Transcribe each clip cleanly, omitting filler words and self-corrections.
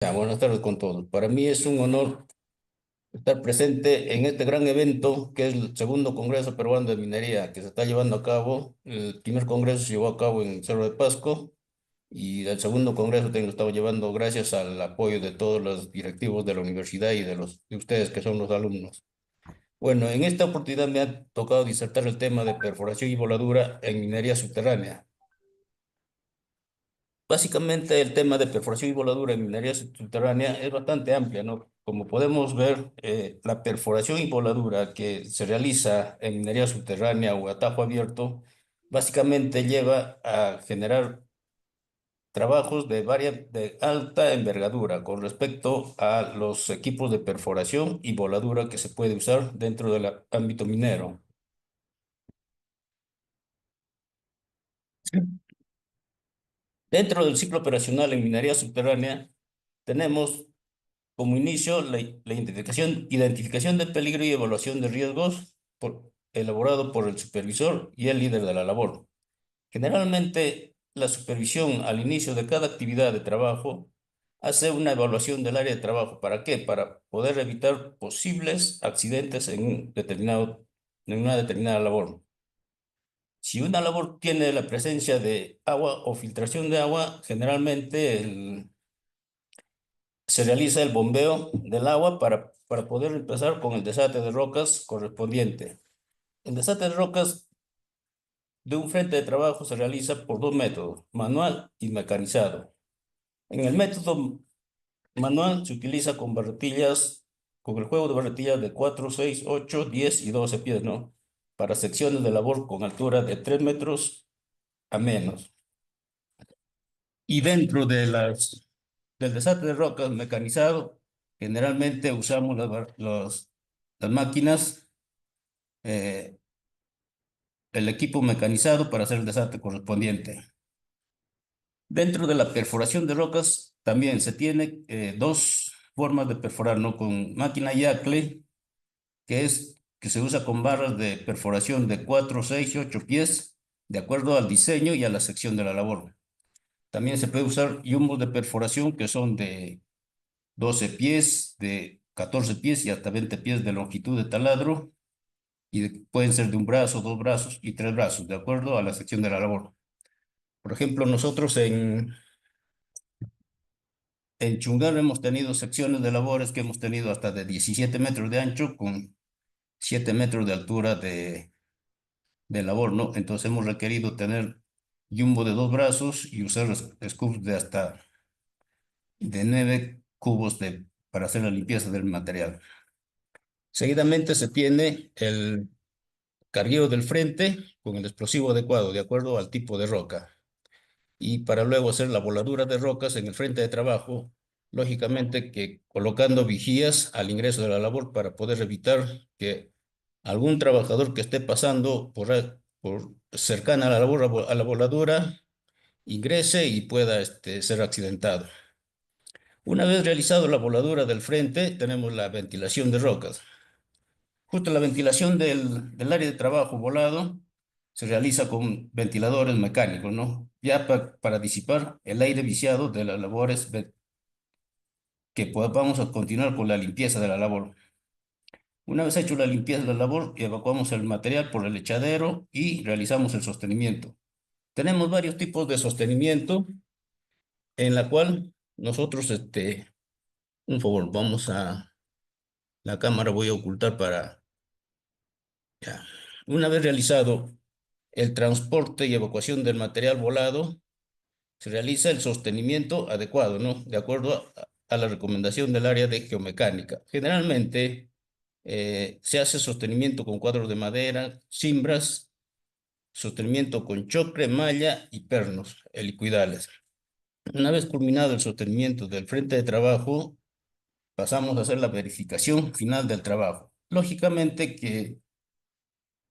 Ya, buenas tardes con todos. Para mí es un honor estar presente en este gran evento que es el segundo Congreso Peruano de Minería que se está llevando a cabo. El primer Congreso se llevó a cabo en Cerro de Pasco y el segundo Congreso también lo estaba llevando gracias al apoyo de todos los directivos de la universidad y de ustedes que son los alumnos. Bueno, en esta oportunidad me ha tocado disertar el tema de perforación y voladura en minería subterránea. Básicamente el tema de perforación y voladura en minería subterránea es bastante amplia, ¿no? Como podemos ver, la perforación y voladura que se realiza en minería subterránea o a tajo abierto, básicamente lleva a generar trabajos de alta envergadura con respecto a los equipos de perforación y voladura que se puede usar dentro del ámbito minero. Dentro del ciclo operacional en minería subterránea, tenemos como inicio la identificación de peligro y evaluación de riesgos elaborado por el supervisor y el líder de la labor. Generalmente, la supervisión al inicio de cada actividad de trabajo hace una evaluación del área de trabajo. ¿Para qué? Para poder evitar posibles accidentes en una determinada labor. Si una labor tiene la presencia de agua o filtración de agua, generalmente se realiza el bombeo del agua para poder empezar con el desate de rocas correspondiente. El desate de rocas de un frente de trabajo se realiza por dos métodos, manual y mecanizado. En el método manual se utiliza con el juego de barretillas de 4, 6, 8, 10 y 12 pies, ¿no? Para secciones de labor con altura de 3 metros a menos. Y dentro del desate de rocas mecanizado, generalmente usamos las máquinas, eh, el equipo mecanizado para hacer el desate correspondiente. Dentro de la perforación de rocas también se tiene dos formas de perforar, ¿no? Con máquina Yacle, que se usa con barras de perforación de 4, 6 y 8 pies, de acuerdo al diseño y a la sección de la labor. También se puede usar yumbos de perforación que son de 12 pies, de 14 pies y hasta 20 pies de longitud de taladro, pueden ser de un brazo, dos brazos y tres brazos, de acuerdo a la sección de la labor. Por ejemplo, nosotros en Chungar hemos tenido secciones de labores que hemos tenido hasta de 17 metros de ancho con 7 metros de altura de labor, ¿no? Entonces hemos requerido tener jumbo de dos brazos y usar scoops de hasta de 9 cubos para hacer la limpieza del material. Seguidamente se tiene el carguero del frente con el explosivo adecuado, de acuerdo al tipo de roca. Y para luego hacer la voladura de rocas en el frente de trabajo, lógicamente que colocando vigías al ingreso de la labor para poder evitar que algún trabajador que esté pasando por cercana a la labor, a la voladura, ingrese y pueda ser accidentado. Una vez realizado la voladura del frente, tenemos la ventilación de rocas. Justo la ventilación del área de trabajo volado se realiza con ventiladores mecánicos, ¿no? Ya para disipar el aire viciado de las labores que podamos continuar con la limpieza de la labor. Una vez hecho la limpieza de la labor, evacuamos el material por el echadero y realizamos el sostenimiento. Tenemos varios tipos de sostenimiento en la cual nosotros, un favor, vamos a la cámara, voy a ocultar para, ya. Una vez realizado el transporte y evacuación del material volado, se realiza el sostenimiento adecuado, ¿no? De acuerdo a la recomendación del área de geomecánica. Generalmente se hace sostenimiento con cuadros de madera, cimbras, sostenimiento con chocre, malla y pernos helicoidales. Una vez culminado el sostenimiento del frente de trabajo, pasamos a hacer la verificación final del trabajo. Lógicamente que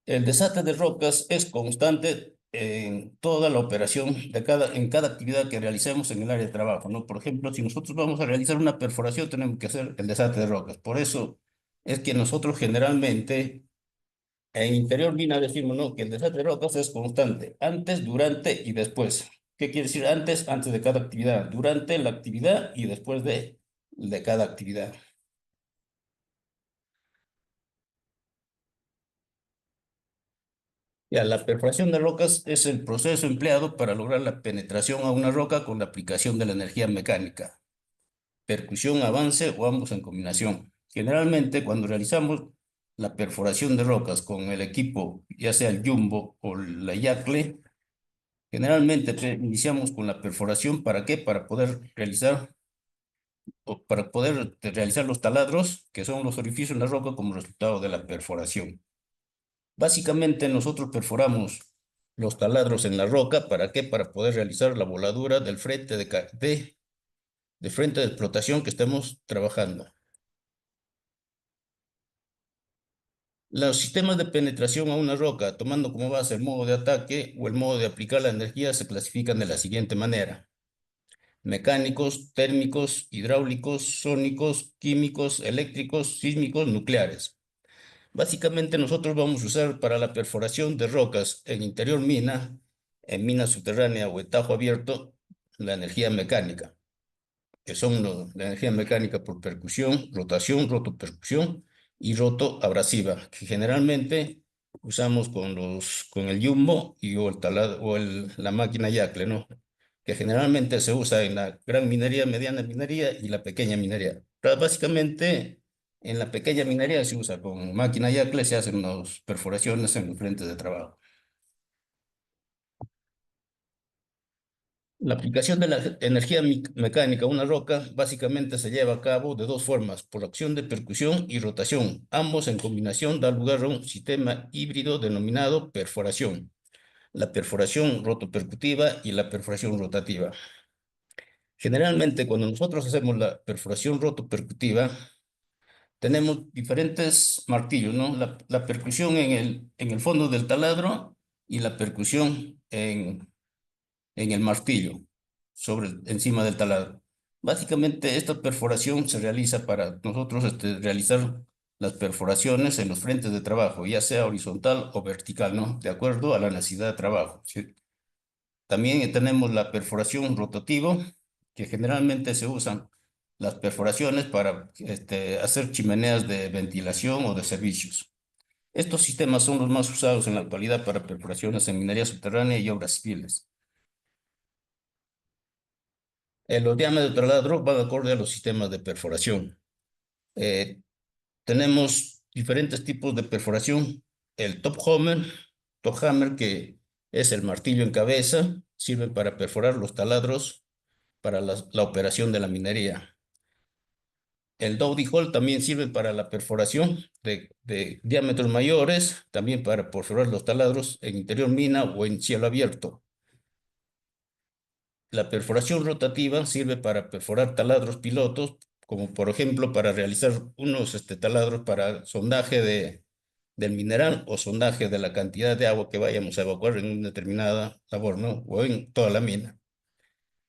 el desate de rocas es constante en toda la operación en cada actividad que realicemos en el área de trabajo, ¿no? Por ejemplo, si nosotros vamos a realizar una perforación, tenemos que hacer el desate de rocas. Por eso es que nosotros generalmente en Interior Mina decimos, ¿no? Que el desate de rocas es constante, antes, durante y después. ¿Qué quiere decir antes? Antes de cada actividad, durante la actividad y después de de cada actividad. Ya, la perforación de rocas es el proceso empleado para lograr la penetración a una roca con la aplicación de la energía mecánica, percusión, avance o ambos en combinación. Generalmente, cuando realizamos la perforación de rocas con el equipo, ya sea el Jumbo o la Yacle, generalmente iniciamos con la perforación. ¿Para qué? Para poder realizar los taladros, que son los orificios en la roca como resultado de la perforación. Básicamente nosotros perforamos los taladros en la roca. ¿Para qué? Para poder realizar la voladura del frente de frente de explotación que estemos trabajando. Los sistemas de penetración a una roca, tomando como base el modo de ataque o el modo de aplicar la energía, se clasifican de la siguiente manera: mecánicos, térmicos, hidráulicos, sónicos, químicos, eléctricos, sísmicos, nucleares. Básicamente nosotros vamos a usar para la perforación de rocas en interior mina, en mina subterránea o en tajo abierto, la energía mecánica, que son la energía mecánica por percusión, rotación, rotopercusión y rotoabrasiva, que generalmente usamos con el jumbo y o el taladro o la máquina yacle, ¿no? Que generalmente se usa en la gran minería, mediana minería y la pequeña minería. Pero básicamente en la pequeña minería se usa con máquina yacle, se hacen las perforaciones en los frentes de trabajo. La aplicación de la energía mecánica a una roca básicamente se lleva a cabo de dos formas: por acción de percusión y rotación. Ambos en combinación da lugar a un sistema híbrido denominado perforación. La perforación rotopercutiva y la perforación rotativa. Generalmente cuando nosotros hacemos la perforación rotopercutiva, tenemos diferentes martillos, ¿no? La percusión en el fondo del taladro y la percusión en el martillo, encima del taladro. Básicamente, esta perforación se realiza para nosotros realizar las perforaciones en los frentes de trabajo, ya sea horizontal o vertical, ¿no? De acuerdo a la necesidad de trabajo, ¿sí? También tenemos la perforación rotativa, que generalmente se usan las perforaciones para hacer chimeneas de ventilación o de servicios. Estos sistemas son los más usados en la actualidad para perforaciones en minería subterránea y obras civiles. Los diámetros de taladro van acorde a los sistemas de perforación. Eh, Tenemos diferentes tipos de perforación. El top hammer, que es el martillo en cabeza, sirve para perforar los taladros para la operación de la minería. El Dowdy Hole también sirve para la perforación de diámetros mayores, también para perforar los taladros en interior mina o en cielo abierto. La perforación rotativa sirve para perforar taladros pilotos, como por ejemplo para realizar unos taladros para sondaje del mineral o sondaje de la cantidad de agua que vayamos a evacuar en una determinada labor, ¿no? O en toda la mina.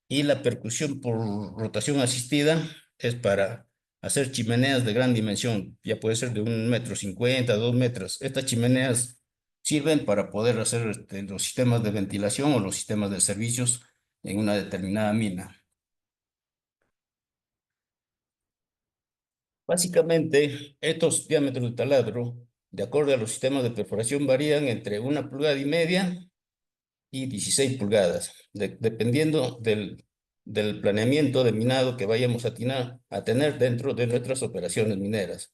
Y la percusión por rotación asistida es para hacer chimeneas de gran dimensión, ya puede ser de 1,50 m, 2 metros. Estas chimeneas sirven para poder hacer los sistemas de ventilación o los sistemas de servicios en una determinada mina. Básicamente, estos diámetros de taladro, de acuerdo a los sistemas de perforación, varían entre 1,5 pulgadas y 16 pulgadas, dependiendo del planeamiento de minado que vayamos a tener dentro de nuestras operaciones mineras.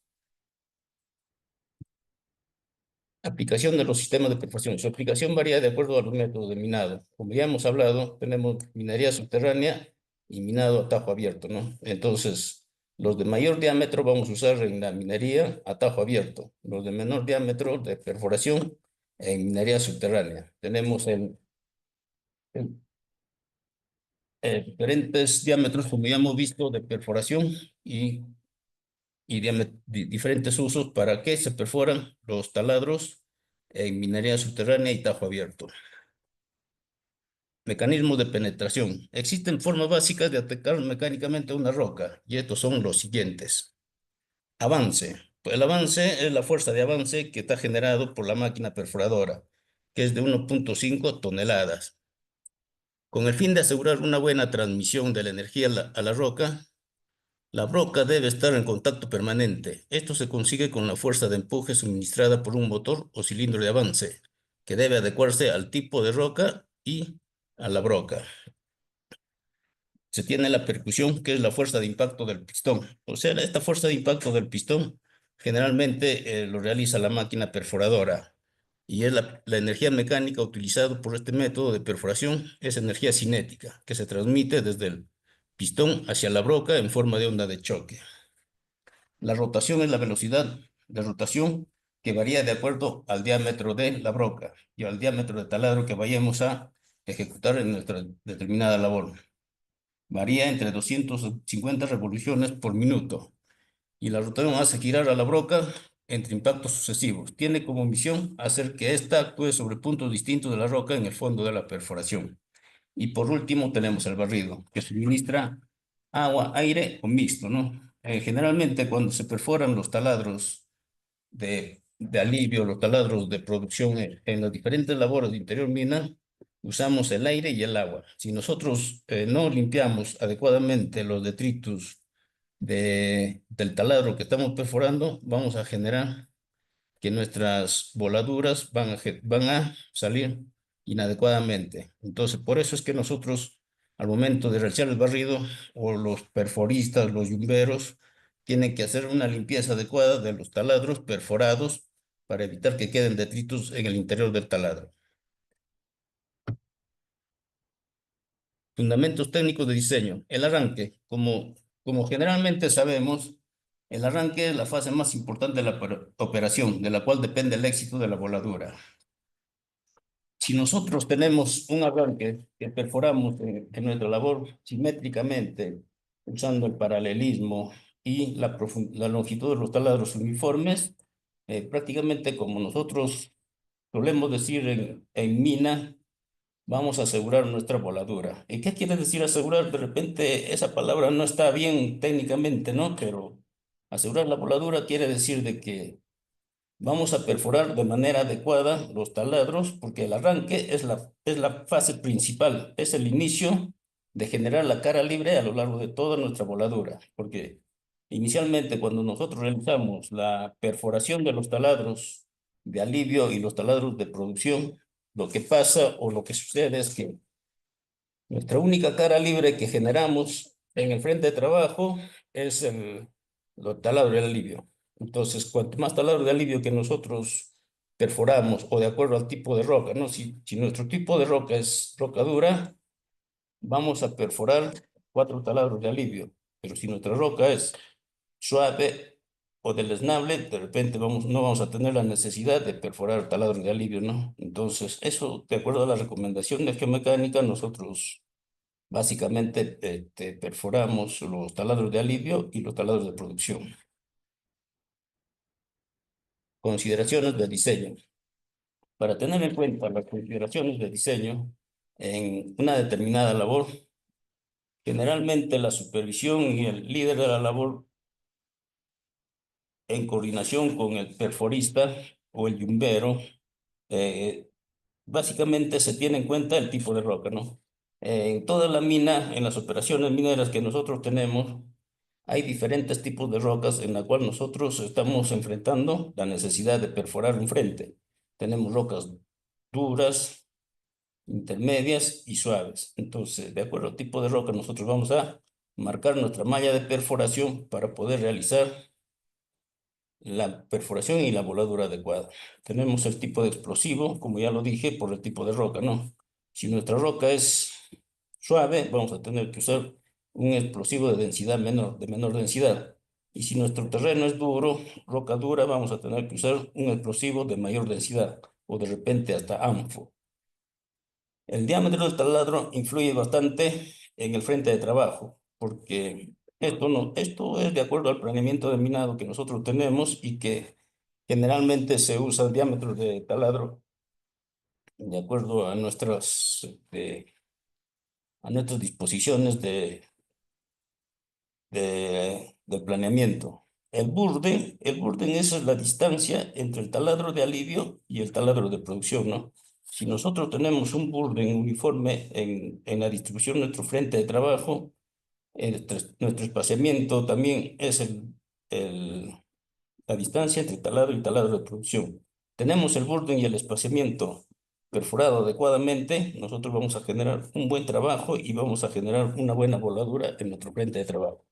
Aplicación de los sistemas de perforación. Su aplicación varía de acuerdo a los métodos de minado. Como ya hemos hablado, tenemos minería subterránea y minado a tajo abierto, ¿no? Entonces, los de mayor diámetro vamos a usar en la minería a tajo abierto. Los de menor diámetro de perforación en minería subterránea. Tenemos en diferentes diámetros, como ya hemos visto, de perforación y diferentes usos para que se perforan los taladros en minería subterránea y tajo abierto. Mecanismos de penetración. Existen formas básicas de atacar mecánicamente una roca, y estos son los siguientes. Avance. Pues el avance es la fuerza de avance que está generado por la máquina perforadora, que es de 1,5 toneladas. Con el fin de asegurar una buena transmisión de la energía a la roca, La broca debe estar en contacto permanente. Esto se consigue con la fuerza de empuje suministrada por un motor o cilindro de avance, que debe adecuarse al tipo de roca y a la broca. Se tiene la percusión, que es la fuerza de impacto del pistón. O sea, esta fuerza de impacto del pistón generalmente lo realiza la máquina perforadora. Y es la energía mecánica utilizada por este método de perforación, es energía cinética, que se transmite desde el pistón hacia la broca en forma de onda de choque. La rotación es la velocidad de rotación que varía de acuerdo al diámetro de la broca y al diámetro de taladro que vayamos a ejecutar en nuestra determinada labor. Varía entre 250 revoluciones por minuto y la rotación hace girar a la broca entre impactos sucesivos. Tiene como misión hacer que ésta actúe sobre puntos distintos de la roca en el fondo de la perforación. Y por último tenemos el barrido, que suministra agua, aire o mixto, ¿no? Generalmente cuando se perforan los taladros de alivio, los taladros de producción en las diferentes labores de interior mina, usamos el aire y el agua. Si nosotros no limpiamos adecuadamente los detritus del taladro que estamos perforando, vamos a generar que nuestras voladuras van a salir inadecuadamente. Entonces, por eso es que nosotros, al momento de realizar el barrido, o los perforistas, los yumberos, tienen que hacer una limpieza adecuada de los taladros perforados para evitar que queden detritus en el interior del taladro. Fundamentos técnicos de diseño. El arranque, como generalmente sabemos, el arranque es la fase más importante de la operación, de la cual depende el éxito de la voladura. Si nosotros tenemos un arranque que perforamos en nuestra labor simétricamente, usando el paralelismo y la longitud de los taladros uniformes, prácticamente como nosotros solemos decir en mina, vamos a asegurar nuestra voladura. ¿Y qué quiere decir asegurar? De repente esa palabra no está bien técnicamente, ¿no? Pero asegurar la voladura quiere decir de que vamos a perforar de manera adecuada los taladros porque el arranque es la fase principal, es el inicio de generar la cara libre a lo largo de toda nuestra voladura. Porque inicialmente cuando nosotros realizamos la perforación de los taladros de alivio y los taladros de producción, lo que pasa o lo que sucede es que nuestra única cara libre que generamos en el frente de trabajo es los taladros de alivio. Entonces, cuanto más taladros de alivio que nosotros perforamos, o de acuerdo al tipo de roca, ¿no? Si nuestro tipo de roca es roca dura, vamos a perforar 4 taladros de alivio. Pero si nuestra roca es suave o deleznable, de repente no vamos a tener la necesidad de perforar taladros de alivio, ¿no? Entonces, eso, de acuerdo a la recomendación de geomecánica, nosotros básicamente perforamos los taladros de alivio y los taladros de producción. Consideraciones de diseño. Para tener en cuenta las consideraciones de diseño en una determinada labor, generalmente la supervisión y el líder de la labor, en coordinación con el perforista o el yumbero, eh, básicamente se tiene en cuenta el tipo de roca, ¿no? En toda la mina, en las operaciones mineras que nosotros tenemos, hay diferentes tipos de rocas en la cual nosotros estamos enfrentando la necesidad de perforar un frente. Tenemos rocas duras, intermedias y suaves. Entonces, de acuerdo al tipo de roca, nosotros vamos a marcar nuestra malla de perforación para poder realizar la perforación y la voladura adecuada. Tenemos el tipo de explosivo, como ya lo dije, por el tipo de roca, ¿no? Si nuestra roca es suave, vamos a tener que usar un explosivo de densidad menor, de menor densidad. Y si nuestro terreno es duro, roca dura, vamos a tener que usar un explosivo de mayor densidad o de repente hasta ANFO. El diámetro del taladro influye bastante en el frente de trabajo, porque esto es de acuerdo al planeamiento de minado que nosotros tenemos y que generalmente se usa el diámetro de taladro de acuerdo a a nuestras disposiciones de planeamiento. El burden es la distancia entre el taladro de alivio y el taladro de producción, ¿no? Si nosotros tenemos un burden uniforme en la distribución de nuestro frente de trabajo, Nuestro espaciamiento también es la distancia entre taladro y taladro de producción. Tenemos el borde y el espaciamiento perforado adecuadamente, nosotros vamos a generar un buen trabajo y vamos a generar una buena voladura en nuestro frente de trabajo.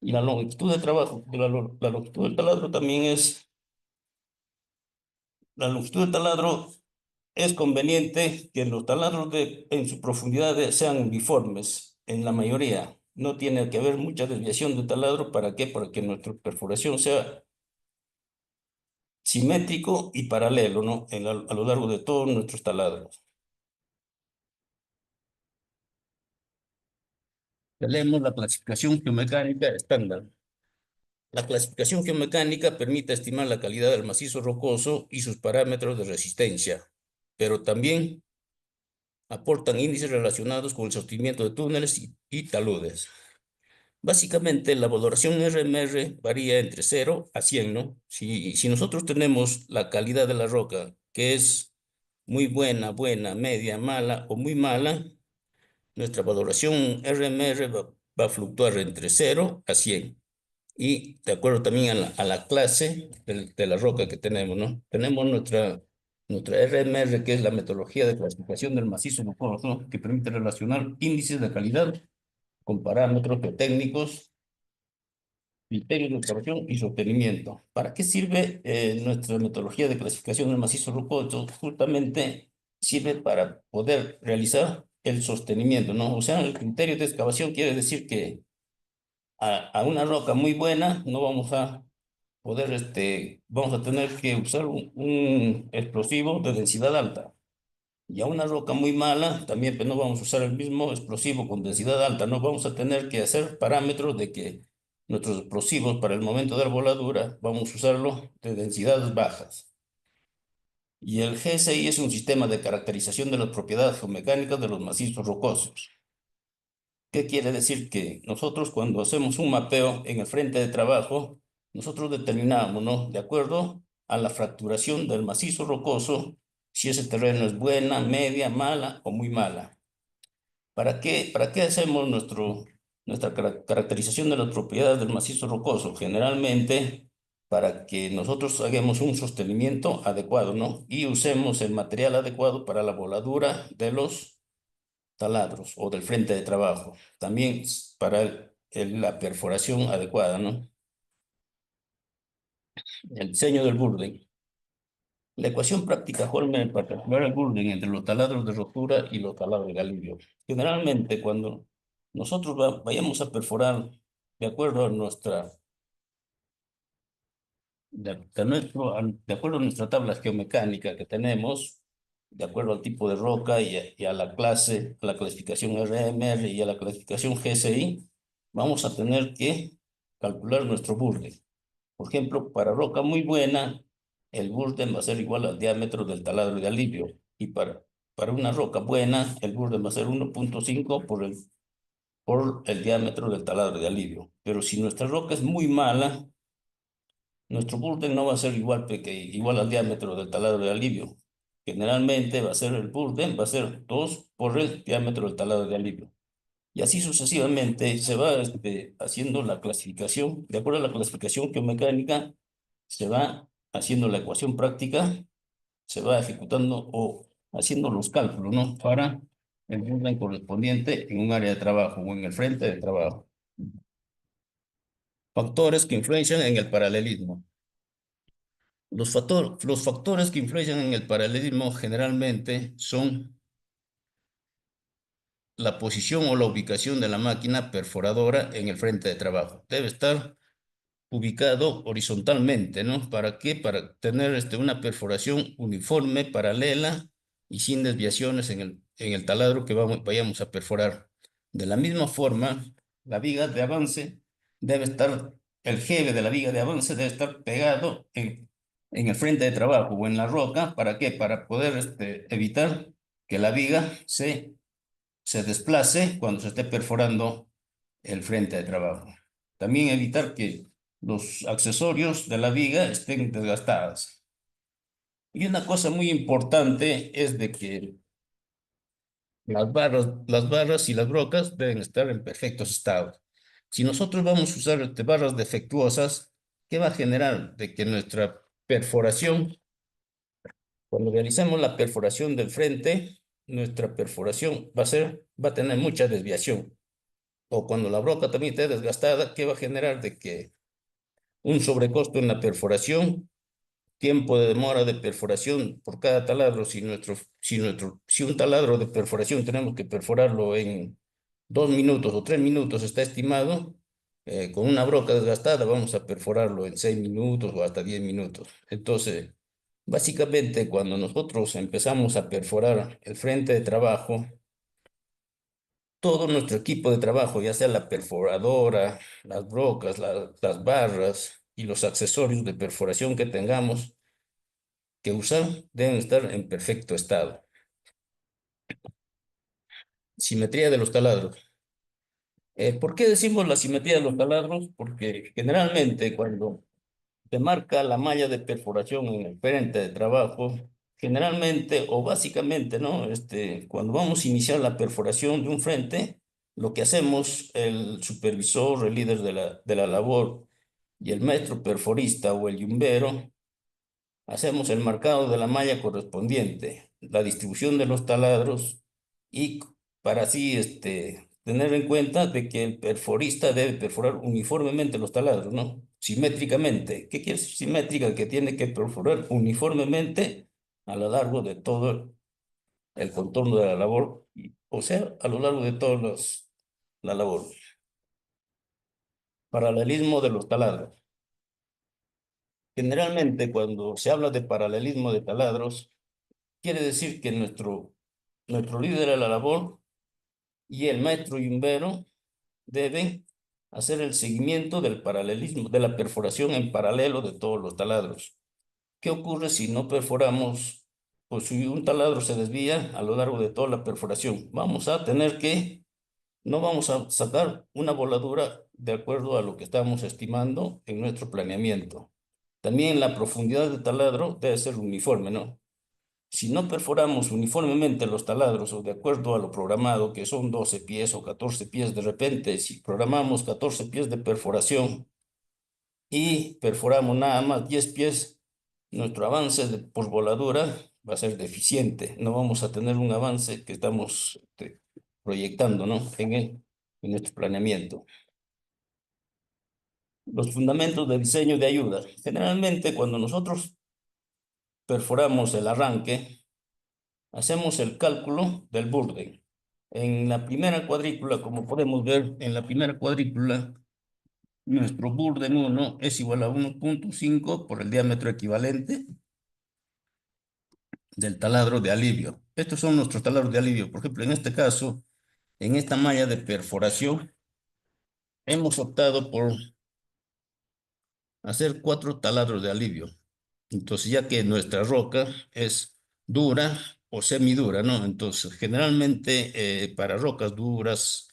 Y la longitud de trabajo, la longitud del taladro también la longitud del taladro es conveniente que los taladros en su profundidad sean uniformes en la mayoría. No tiene que haber mucha desviación de taladro. ¿Para qué? Para que nuestra perforación sea simétrico y paralelo, ¿no? A lo largo de todos nuestros taladros. Tenemos la clasificación geomecánica estándar. La clasificación geomecánica permite estimar la calidad del macizo rocoso y sus parámetros de resistencia, pero también aportan índices relacionados con el sostenimiento de túneles y taludes. Básicamente, la valoración RMR varía entre 0 a 100, ¿no? Si nosotros tenemos la calidad de la roca, que es muy buena, buena, media, mala o muy mala, nuestra valoración RMR va a fluctuar entre 0 a 100. Y de acuerdo también a la clase de la roca que tenemos, ¿no? Tenemos nuestra RMR, que es la metodología de clasificación del macizo rocoso, ¿no? Que permite relacionar índices de calidad con parámetros geotécnicos, criterios de observación y sostenimiento. ¿Para qué sirve nuestra metodología de clasificación del macizo rocoso? Justamente sirve para poder realizar el sostenimiento, ¿no? O sea, el criterio de excavación quiere decir que a una roca muy buena no vamos a poder, vamos a tener que usar un explosivo de densidad alta. Y a una roca muy mala, también pues, no vamos a usar el mismo explosivo con densidad alta, no vamos a tener que hacer parámetros de que nuestros explosivos para el momento de la voladura vamos a usarlo de densidades bajas. Y el GSI es un sistema de caracterización de las propiedades geomecánicas de los macizos rocosos. ¿Qué quiere decir? Que nosotros cuando hacemos un mapeo en el frente de trabajo, nosotros determinamos, ¿no? De acuerdo a la fracturación del macizo rocoso, si ese terreno es buena, media, mala o muy mala. Para qué hacemos nuestra caracterización de las propiedades del macizo rocoso? Generalmente para que nosotros hagamos un sostenimiento adecuado, ¿no? Y usemos el material adecuado para la voladura de los taladros o del frente de trabajo. También para la perforación adecuada, ¿no? El diseño del burden. La ecuación práctica Holmer para calcular el burden entre los taladros de rotura y los taladros de galilio. Generalmente, cuando nosotros vayamos a perforar de acuerdo a de acuerdo a nuestra tabla geomecánica que tenemos, de acuerdo al tipo de roca y a la clase, a la clasificación RMR y a la clasificación GSI, vamos a tener que calcular nuestro burden. Por ejemplo, para roca muy buena, el burden va a ser igual al diámetro del taladro de alivio. Y para una roca buena, el burden va a ser 1.5 por el diámetro del taladro de alivio. Pero si nuestra roca es muy mala, nuestro burden no va a ser igual al diámetro del taladro de alivio. Generalmente va a ser el burden, va a ser 2 por el diámetro del taladro de alivio. Y así sucesivamente se va haciendo la clasificación. De acuerdo a la clasificación geomecánica, se va haciendo la ecuación práctica, se va ejecutando o haciendo los cálculos, ¿no? Para el burden correspondiente en un área de trabajo o en el frente de trabajo. Factores que influencian en el paralelismo. Los factores que influyen en el paralelismo generalmente son la posición o la ubicación de la máquina perforadora en el frente de trabajo. Debe estar ubicado horizontalmente, ¿no? ¿Para qué? Para tener una perforación uniforme, paralela y sin desviaciones en el taladro que vayamos a perforar. De la misma forma, la viga de avance debe estar, el jefe de la viga de avance debe estar pegado en el frente de trabajo o en la roca. ¿Para qué? Para poder evitar que la viga se desplace cuando se esté perforando el frente de trabajo. También evitar que los accesorios de la viga estén desgastados. Y una cosa muy importante es de que Las barras y las brocas deben estar en perfectos estados. Si nosotros vamos a usar barras defectuosas, ¿qué va a generar? De que nuestra perforación, cuando realizamos la perforación del frente, nuestra perforación va a tener mucha desviación. O cuando la broca también esté desgastada, ¿qué va a generar? De que un sobrecosto en la perforación, tiempo de demora de perforación por cada taladro. Si un taladro de perforación tenemos que perforarlo en 2 minutos o 3 minutos, está estimado, con una broca desgastada vamos a perforarlo en 6 minutos o hasta 10 minutos. Entonces, básicamente, cuando nosotros empezamos a perforar el frente de trabajo, todo nuestro equipo de trabajo, ya sea la perforadora, las brocas, las barras y los accesorios de perforación que tengamos que usar, deben estar en perfecto estado. Simetría de los taladros. ¿Por qué decimos la simetría de los taladros? Porque generalmente cuando se marca la malla de perforación en el frente de trabajo, generalmente o básicamente, ¿no? Cuando vamos a iniciar la perforación de un frente, lo que hacemos el supervisor, el líder de la labor y el maestro perforista o el yumbero, hacemos el marcado de la malla correspondiente, la distribución de los taladros y para así tener en cuenta de que el perforista debe perforar uniformemente los taladros, ¿no? Simétricamente. ¿Qué quiere decir simétrica? Que tiene que perforar uniformemente a lo largo de todo el contorno de la labor, o sea, a lo largo de la labor. Paralelismo de los taladros. Generalmente, cuando se habla de paralelismo de taladros, quiere decir que nuestro líder de la labor y el maestro yumbero deben hacer el seguimiento del paralelismo, de la perforación en paralelo de todos los taladros. ¿Qué ocurre si no perforamos? Pues si un taladro se desvía a lo largo de toda la perforación, no vamos a sacar una voladura de acuerdo a lo que estamos estimando en nuestro planeamiento. También la profundidad del taladro debe ser uniforme, ¿no? Si no perforamos uniformemente los taladros o de acuerdo a lo programado, que son 12 pies o 14 pies, de repente, si programamos 14 pies de perforación y perforamos nada más 10 pies, nuestro avance por voladura va a ser deficiente. No vamos a tener un avance que estamos proyectando, ¿no? En nuestro planeamiento. Los fundamentos de diseño de ayuda. Generalmente, cuando nosotros perforamos el arranque, hacemos el cálculo del burden. En la primera cuadrícula, como podemos ver, en la primera cuadrícula, nuestro burden 1 es igual a 1.5 por el diámetro equivalente del taladro de alivio. Estos son nuestros taladros de alivio. Por ejemplo, en este caso, en esta malla de perforación, hemos optado por hacer 4 taladros de alivio. Entonces, ya que nuestra roca es dura o semidura, ¿no? Entonces, generalmente para rocas duras,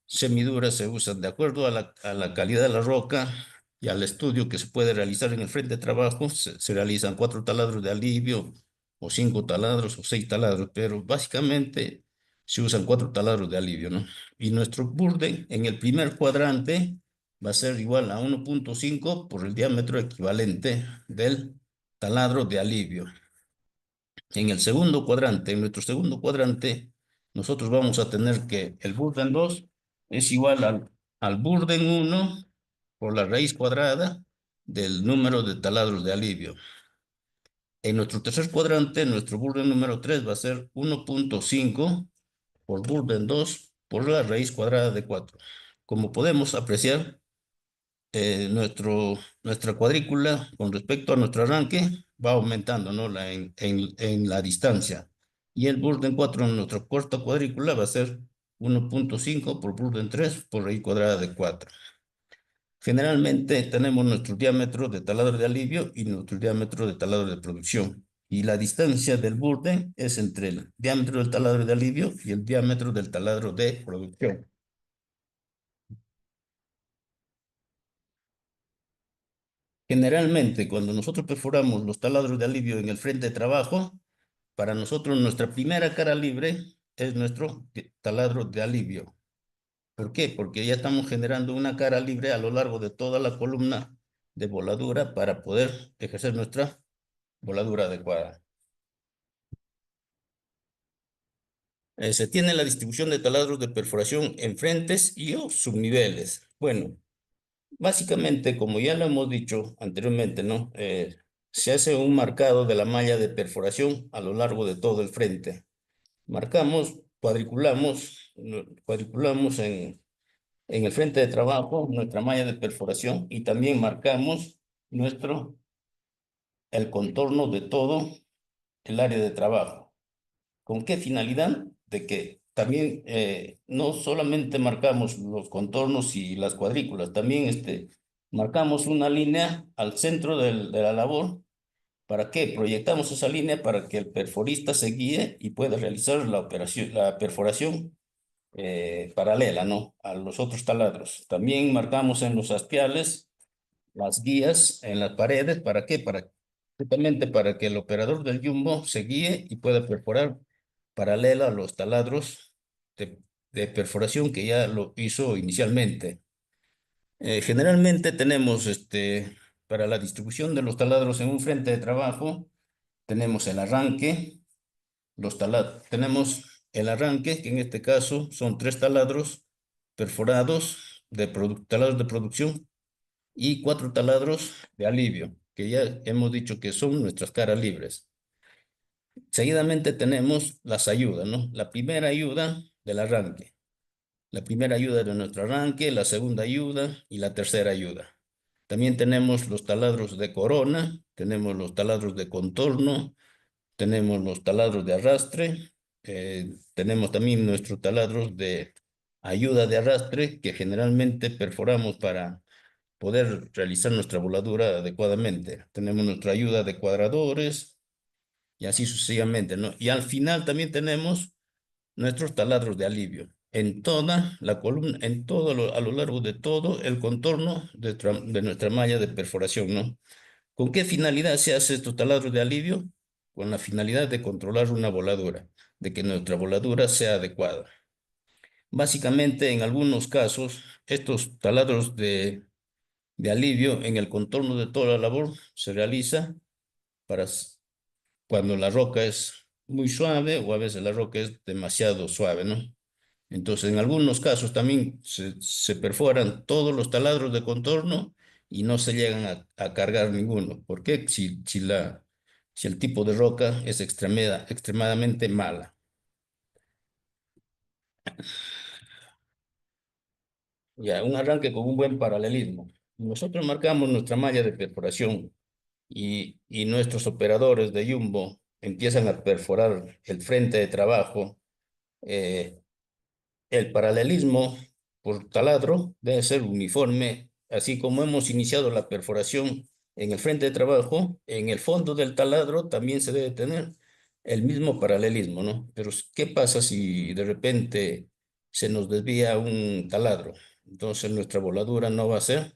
semiduras se usan de acuerdo a la calidad de la roca y al estudio que se puede realizar en el frente de trabajo, se realizan 4 taladros de alivio o 5 taladros o 6 taladros, pero básicamente se usan 4 taladros de alivio, ¿no? Y nuestro burde en el primer cuadrante va a ser igual a 1.5 por el diámetro equivalente del taladro de alivio. En nuestro segundo cuadrante, nosotros vamos a tener que el burden 2 es igual al burden 1 por la raíz cuadrada del número de taladros de alivio. En nuestro tercer cuadrante, nuestro burden número 3 va a ser 1.5 por burden 2 por la raíz cuadrada de 4. Como podemos apreciar, nuestra cuadrícula con respecto a nuestro arranque va aumentando, ¿no? En la distancia. Y el burden 4 en nuestra corta cuadrícula va a ser 1.5 por burden 3 por raíz cuadrada de 4. Generalmente tenemos nuestro diámetro de taladro de alivio y nuestro diámetro de taladro de producción. Y la distancia del burden es entre el diámetro del taladro de alivio y el diámetro del taladro de producción. Generalmente, cuando nosotros perforamos los taladros de alivio en el frente de trabajo, para nosotros nuestra primera cara libre es nuestro taladro de alivio. ¿Por qué? Porque ya estamos generando una cara libre a lo largo de toda la columna de voladura para poder ejercer nuestra voladura adecuada. Se tiene la distribución de taladros de perforación en frentes y o subniveles. Bueno, básicamente, como ya lo hemos dicho anteriormente, ¿no? Se hace un marcado de la malla de perforación a lo largo de todo el frente. Marcamos, cuadriculamos, cuadriculamos en el frente de trabajo nuestra malla de perforación y también marcamos el contorno de todo el área de trabajo. ¿Con qué finalidad? De que también no solamente marcamos los contornos y las cuadrículas, también marcamos una línea al centro de la labor. ¿Para qué? Proyectamos esa línea para que el perforista se guíe y pueda realizar la operación, la perforación paralela, ¿no? A los otros taladros. También marcamos en los hastiales las guías en las paredes. ¿Para qué? Justamente para que el operador del jumbo se guíe y pueda perforar paralela a los taladros de, de perforación que ya lo hizo inicialmente. Generalmente tenemos para la distribución de los taladros en un frente de trabajo, tenemos el arranque, tenemos el arranque, que en este caso son tres taladros perforados taladros de producción y cuatro taladros de alivio, que ya hemos dicho que son nuestras caras libres. Seguidamente tenemos las ayudas, ¿no? La primera ayuda del arranque, la primera ayuda de nuestro arranque, la segunda ayuda y la tercera ayuda. También tenemos los taladros de corona, tenemos los taladros de contorno, tenemos los taladros de arrastre, tenemos también nuestros taladros de ayuda de arrastre que generalmente perforamos para poder realizar nuestra voladura adecuadamente. Tenemos nuestra ayuda de cuadradores y así sucesivamente, ¿no? Y al final también tenemos nuestros taladros de alivio en toda la columna, a lo largo de todo el contorno de nuestra malla de perforación, ¿no? ¿Con qué finalidad se hace estos taladros de alivio? Con la finalidad de controlar una voladura, de que nuestra voladura sea adecuada. Básicamente, en algunos casos, estos taladros de alivio en el contorno de toda la labor se realiza para cuando la roca es muy suave o a veces la roca es demasiado suave, ¿no? Entonces, en algunos casos también se perforan todos los taladros de contorno y no se llegan a cargar ninguno. ¿Por qué? Si el tipo de roca es extremadamente mala. Ya, un arranque con un buen paralelismo. Nosotros marcamos nuestra malla de perforación y nuestros operadores de jumbo empiezan a perforar el frente de trabajo. eh, El paralelismo por taladro debe ser uniforme, así como hemos iniciado la perforación en el frente de trabajo, en el fondo del taladro también se debe tener el mismo paralelismo, ¿no? Pero ¿qué pasa si de repente se nos desvía un taladro? Entonces nuestra voladura no va a ser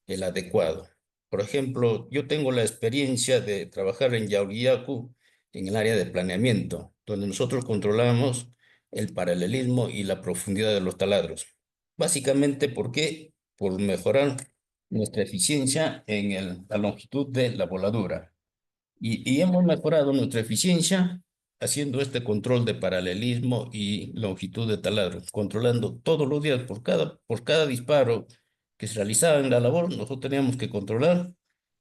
el adecuado. Por ejemplo, yo tengo la experiencia de trabajar en Yauriyacu en el área de planeamiento, donde nosotros controlamos el paralelismo y la profundidad de los taladros. Básicamente, ¿por qué? Por mejorar nuestra eficiencia en la longitud de la voladura. Y hemos mejorado nuestra eficiencia haciendo este control de paralelismo y longitud de taladro, controlando todos los días por cada disparo que se realizaba en la labor, nosotros teníamos que controlar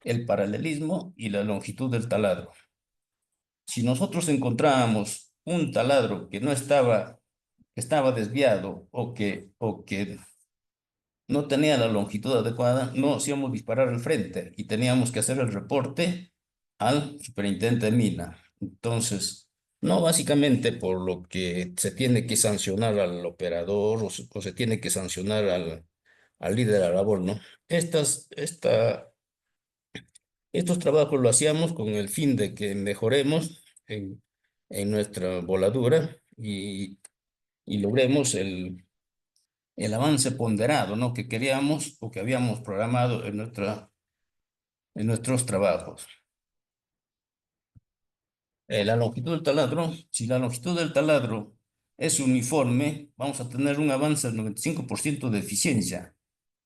el paralelismo y la longitud del taladro. Si nosotros encontrábamos un taladro que no estaba desviado o que no tenía la longitud adecuada, no hacíamos disparar al frente y teníamos que hacer el reporte al superintendente de mina. Entonces, no básicamente por lo que se tiene que sancionar al operador o se tiene que sancionar al líder de la labor, ¿no? Estos trabajos lo hacíamos con el fin de que mejoremos en nuestra voladura y logremos el avance ponderado, ¿no? Que queríamos o que habíamos programado en nuestros trabajos. La longitud del taladro, si la longitud del taladro es uniforme, vamos a tener un avance del 95% de eficiencia.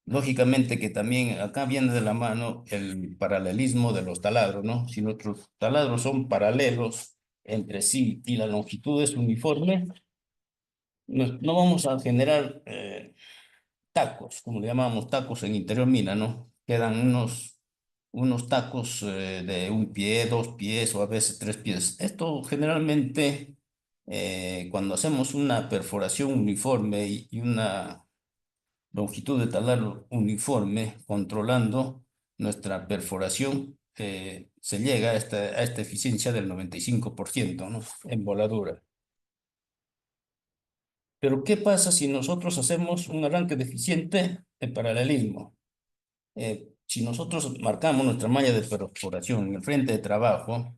Lógicamente que también acá viene de la mano el paralelismo de los taladros, ¿no? Si nuestros taladros son paralelos entre sí y la longitud es uniforme, no vamos a generar tacos, como le llamamos tacos en interior mina, ¿no? Quedan unos tacos de un pie, dos pies o a veces tres pies. Esto generalmente, cuando hacemos una perforación uniforme y una longitud de taladro uniforme, controlando nuestra perforación, se llega a esta eficiencia del 95%, ¿no? En voladura. Pero ¿qué pasa si nosotros hacemos un arranque deficiente en paralelismo? Si nosotros marcamos nuestra malla de perforación en el frente de trabajo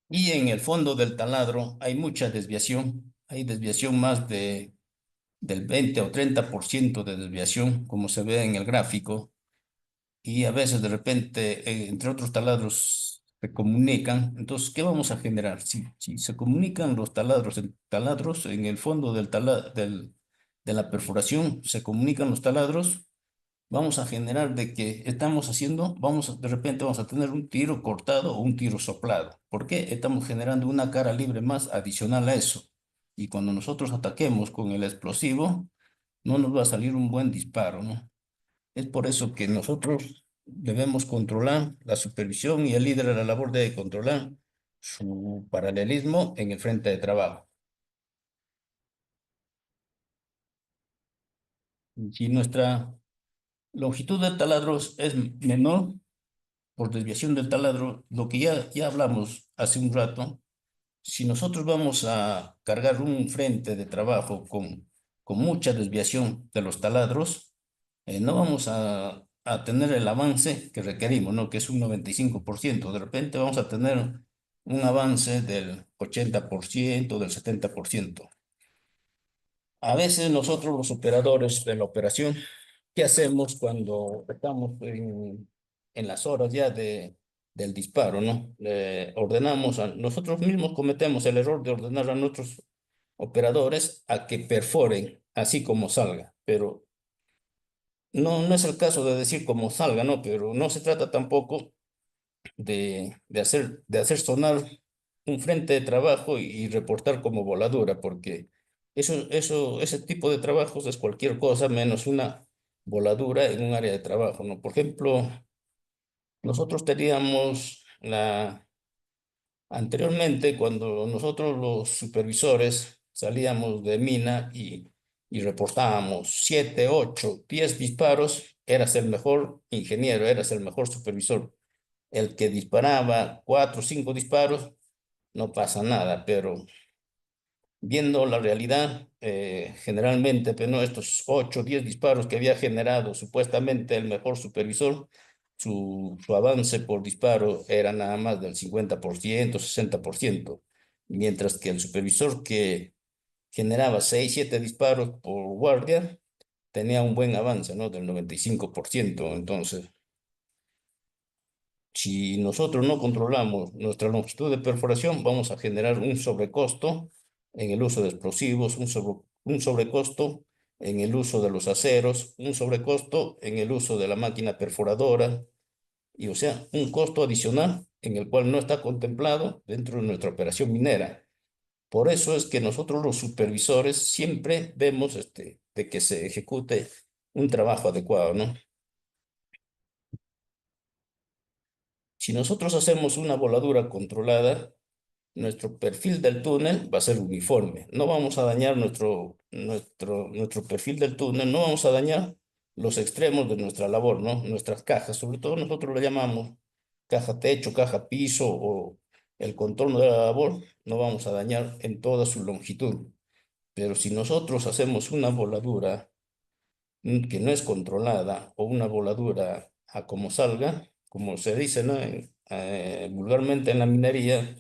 y en el fondo del taladro hay mucha desviación, hay desviación del 20 o 30% de desviación, como se ve en el gráfico, y a veces de repente, entre otros taladros, se comunican. Entonces, ¿qué vamos a generar? Si se comunican los taladros en el fondo de la perforación, se comunican los taladros, vamos a generar de que estamos haciendo, de repente vamos a tener un tiro cortado o un tiro soplado. ¿Por qué? Estamos generando una cara libre más adicional a eso. Y cuando nosotros ataquemos con el explosivo, no nos va a salir un buen disparo, ¿no? Es por eso que nosotros debemos controlar la supervisión y el líder de la labor debe controlar su paralelismo en el frente de trabajo. Si nuestra longitud de taladros es menor por desviación del taladro, lo que ya hablamos hace un rato, si nosotros vamos a cargar un frente de trabajo con mucha desviación de los taladros, no vamos a tener el avance que requerimos, ¿no? Que es un 95%. De repente vamos a tener un avance del 80%, del 70%. A veces nosotros los operadores de la operación, ¿qué hacemos cuando estamos en las horas ya del disparo, ¿no? Nosotros mismos cometemos el error de ordenar a nuestros operadores a que perforen así como salga, pero no es el caso de decir como salga, ¿no? Pero no se trata tampoco de hacer sonar un frente de trabajo y reportar como voladura, porque ese tipo de trabajos es cualquier cosa menos una voladura en un área de trabajo, ¿no? Por ejemplo, nosotros teníamos anteriormente, cuando nosotros los supervisores salíamos de mina y reportábamos 7, 8, 10 disparos, eras el mejor ingeniero, eras el mejor supervisor. El que disparaba 4 o 5 disparos, no pasa nada, pero viendo la realidad, generalmente, pero no, estos 8 o 10 disparos que había generado supuestamente el mejor supervisor, su avance por disparo era nada más del 50%, 60%, mientras que el supervisor que generaba 6 7 disparos por guardia tenía un buen avance, ¿no? Del 95%. Entonces, si nosotros no controlamos nuestra longitud de perforación, vamos a generar un sobrecosto en el uso de explosivos, un sobrecosto en el uso de los aceros, un sobrecosto en el uso de la máquina perforadora, y o sea, un costo adicional en el cual no está contemplado dentro de nuestra operación minera. Por eso es que nosotros los supervisores siempre vemos de que se ejecute un trabajo adecuado, ¿no? Si nosotros hacemos una voladura controlada, nuestro perfil del túnel va a ser uniforme. No vamos a dañar nuestro perfil del túnel, no vamos a dañar los extremos de nuestra labor, ¿no? Nuestras cajas, sobre todo nosotros le llamamos caja techo, caja piso o el contorno de la labor, no vamos a dañar en toda su longitud. Pero si nosotros hacemos una voladura que no es controlada o una voladura a como salga, como se dice, ¿no? Vulgarmente en la minería,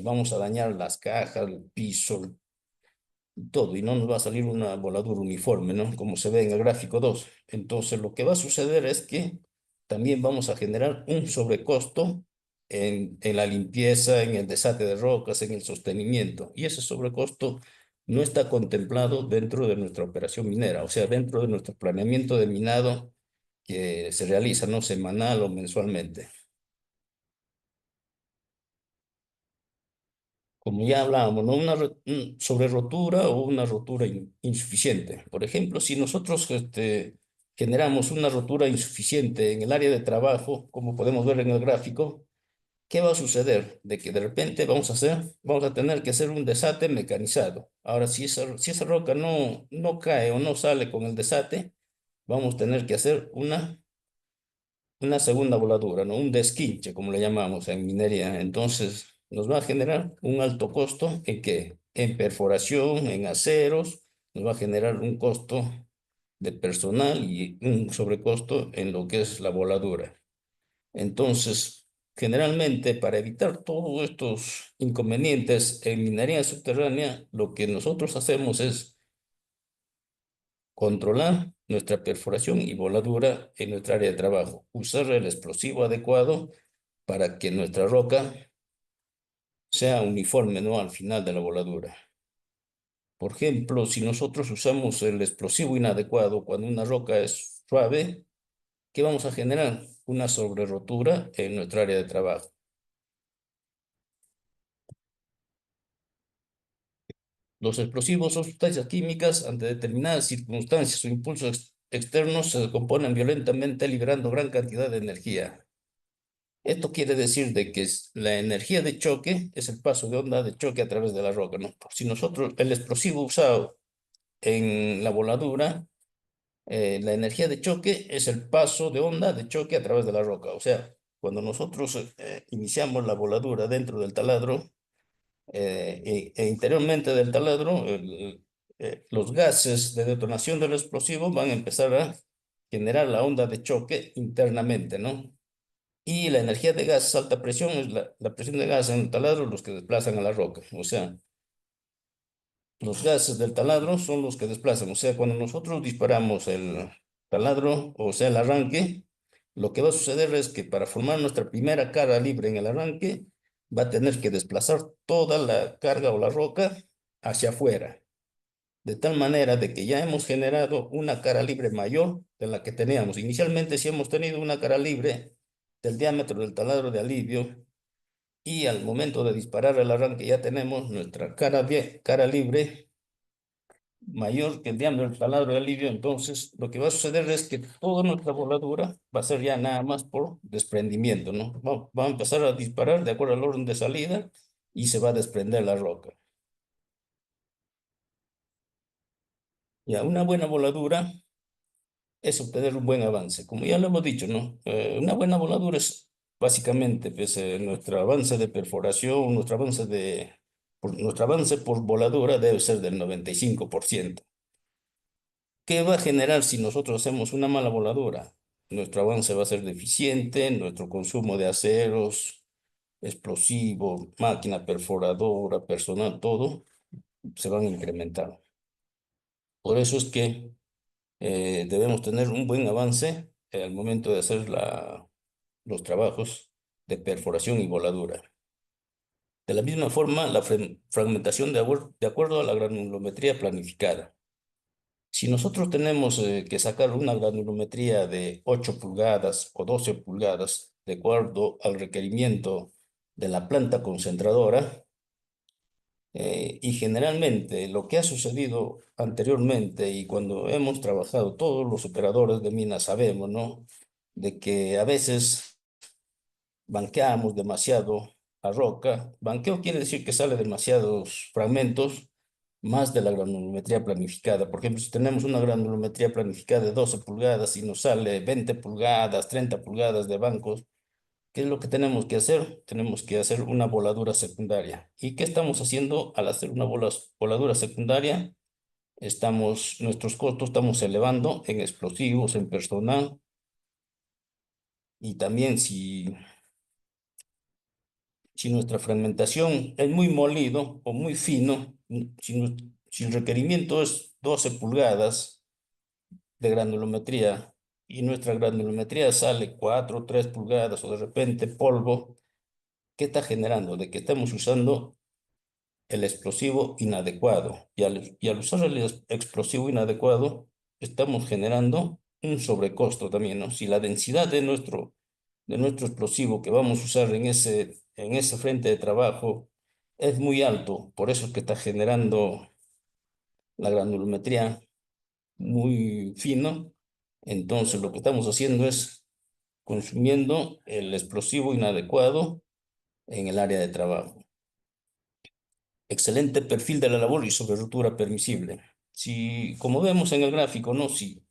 vamos a dañar las cajas, el piso, todo, y no nos va a salir una voladura uniforme, ¿no? Como se ve en el gráfico 2. Entonces, lo que va a suceder es que también vamos a generar un sobrecosto en la limpieza, en el desate de rocas, en el sostenimiento, y ese sobrecosto no está contemplado dentro de nuestra operación minera, o sea, dentro de nuestro planeamiento de minado que se realiza, ¿no? Semanal o mensualmente. Como ya hablábamos, ¿no? Sobre rotura o una rotura insuficiente. Por ejemplo, si nosotros generamos una rotura insuficiente en el área de trabajo, como podemos ver en el gráfico, ¿qué va a suceder? De que de repente vamos a tener que hacer un desate mecanizado. Ahora, si esa roca no cae o no sale con el desate, vamos a tener que hacer una segunda voladura, ¿no? Un desquinche, como le llamamos en minería. Entonces, nos va a generar un alto costo en qué? En perforación, en aceros, nos va a generar un costo de personal y un sobrecosto en lo que es la voladura. Entonces, generalmente, para evitar todos estos inconvenientes en minería subterránea, lo que nosotros hacemos es controlar nuestra perforación y voladura en nuestra área de trabajo, usar el explosivo adecuado para que nuestra roca sea uniforme, ¿no? Al final de la voladura. Por ejemplo, si nosotros usamos el explosivo inadecuado cuando una roca es suave, ¿qué vamos a generar? Una sobrerotura en nuestra área de trabajo. Los explosivos son sustancias químicas ante determinadas circunstancias o impulsos externos se descomponen violentamente liberando gran cantidad de energía. Esto quiere decir de que la energía de choque es el paso de onda de choque a través de la roca, ¿no? Si nosotros, el explosivo usado en la voladura, la energía de choque es el paso de onda de choque a través de la roca. O sea, cuando nosotros iniciamos la voladura dentro del taladro interiormente del taladro, los gases de detonación del explosivo van a empezar a generar la onda de choque internamente, ¿no? Y la energía de gas, alta presión, es la presión de gas en el taladro los que desplazan a la roca. O sea, los gases del taladro son los que desplazan. O sea, cuando nosotros disparamos el taladro, o sea, el arranque, lo que va a suceder es que para formar nuestra primera cara libre en el arranque, va a tener que desplazar toda la carga o la roca hacia afuera. De tal manera de que ya hemos generado una cara libre mayor de la que teníamos. Inicialmente, si hemos tenido una cara libre del diámetro del taladro de alivio, y al momento de disparar el arranque ya tenemos nuestra cara libre mayor que el diámetro del taladro de alivio, entonces lo que va a suceder es que toda nuestra voladura va a ser ya nada más por desprendimiento, ¿no? Va a empezar a disparar de acuerdo al orden de salida y se va a desprender la roca. Ya, una buena voladura es obtener un buen avance. Como ya lo hemos dicho, ¿no? Una buena voladura es básicamente pues, nuestro avance de perforación, nuestro avance por voladura debe ser del 95%. ¿Qué va a generar si nosotros hacemos una mala voladura? Nuestro avance va a ser deficiente, nuestro consumo de aceros, explosivos, máquina perforadora, personal, todo se van a incrementar. Por eso es que debemos tener un buen avance al momento de hacer los trabajos de perforación y voladura. De la misma forma, la fragmentación de acuerdo a la granulometría planificada. Si nosotros tenemos que sacar una granulometría de 8 pulgadas o 12 pulgadas, de acuerdo al requerimiento de la planta concentradora, y generalmente lo que ha sucedido anteriormente y cuando hemos trabajado todos los operadores de minas sabemos, ¿no? De que a veces banqueamos demasiado la roca. Banqueo quiere decir que sale demasiados fragmentos más de la granulometría planificada. Por ejemplo, si tenemos una granulometría planificada de 12 pulgadas y nos sale 20 pulgadas, 30 pulgadas de bancos, ¿qué es lo que tenemos que hacer? Tenemos que hacer una voladura secundaria. ¿Y qué estamos haciendo al hacer una voladura secundaria? Nuestros costos estamos elevando en explosivos, en personal, y también si nuestra fragmentación es muy molido o muy fino, si el requerimiento es 12 pulgadas de granulometría y nuestra granulometría sale 4 o 3 pulgadas o de repente polvo, ¿qué está generando? De que estamos usando el explosivo inadecuado. Y al usar el explosivo inadecuado, estamos generando un sobrecosto también, ¿no? Si la densidad de nuestro explosivo que vamos a usar en ese frente de trabajo es muy alto, por eso es que está generando la granulometría muy fino, entonces lo que estamos haciendo es consumiendo el explosivo inadecuado en el área de trabajo. Excelente perfil de la labor y sobre ruptura permisible. Si, como vemos en el gráfico, ¿no? Si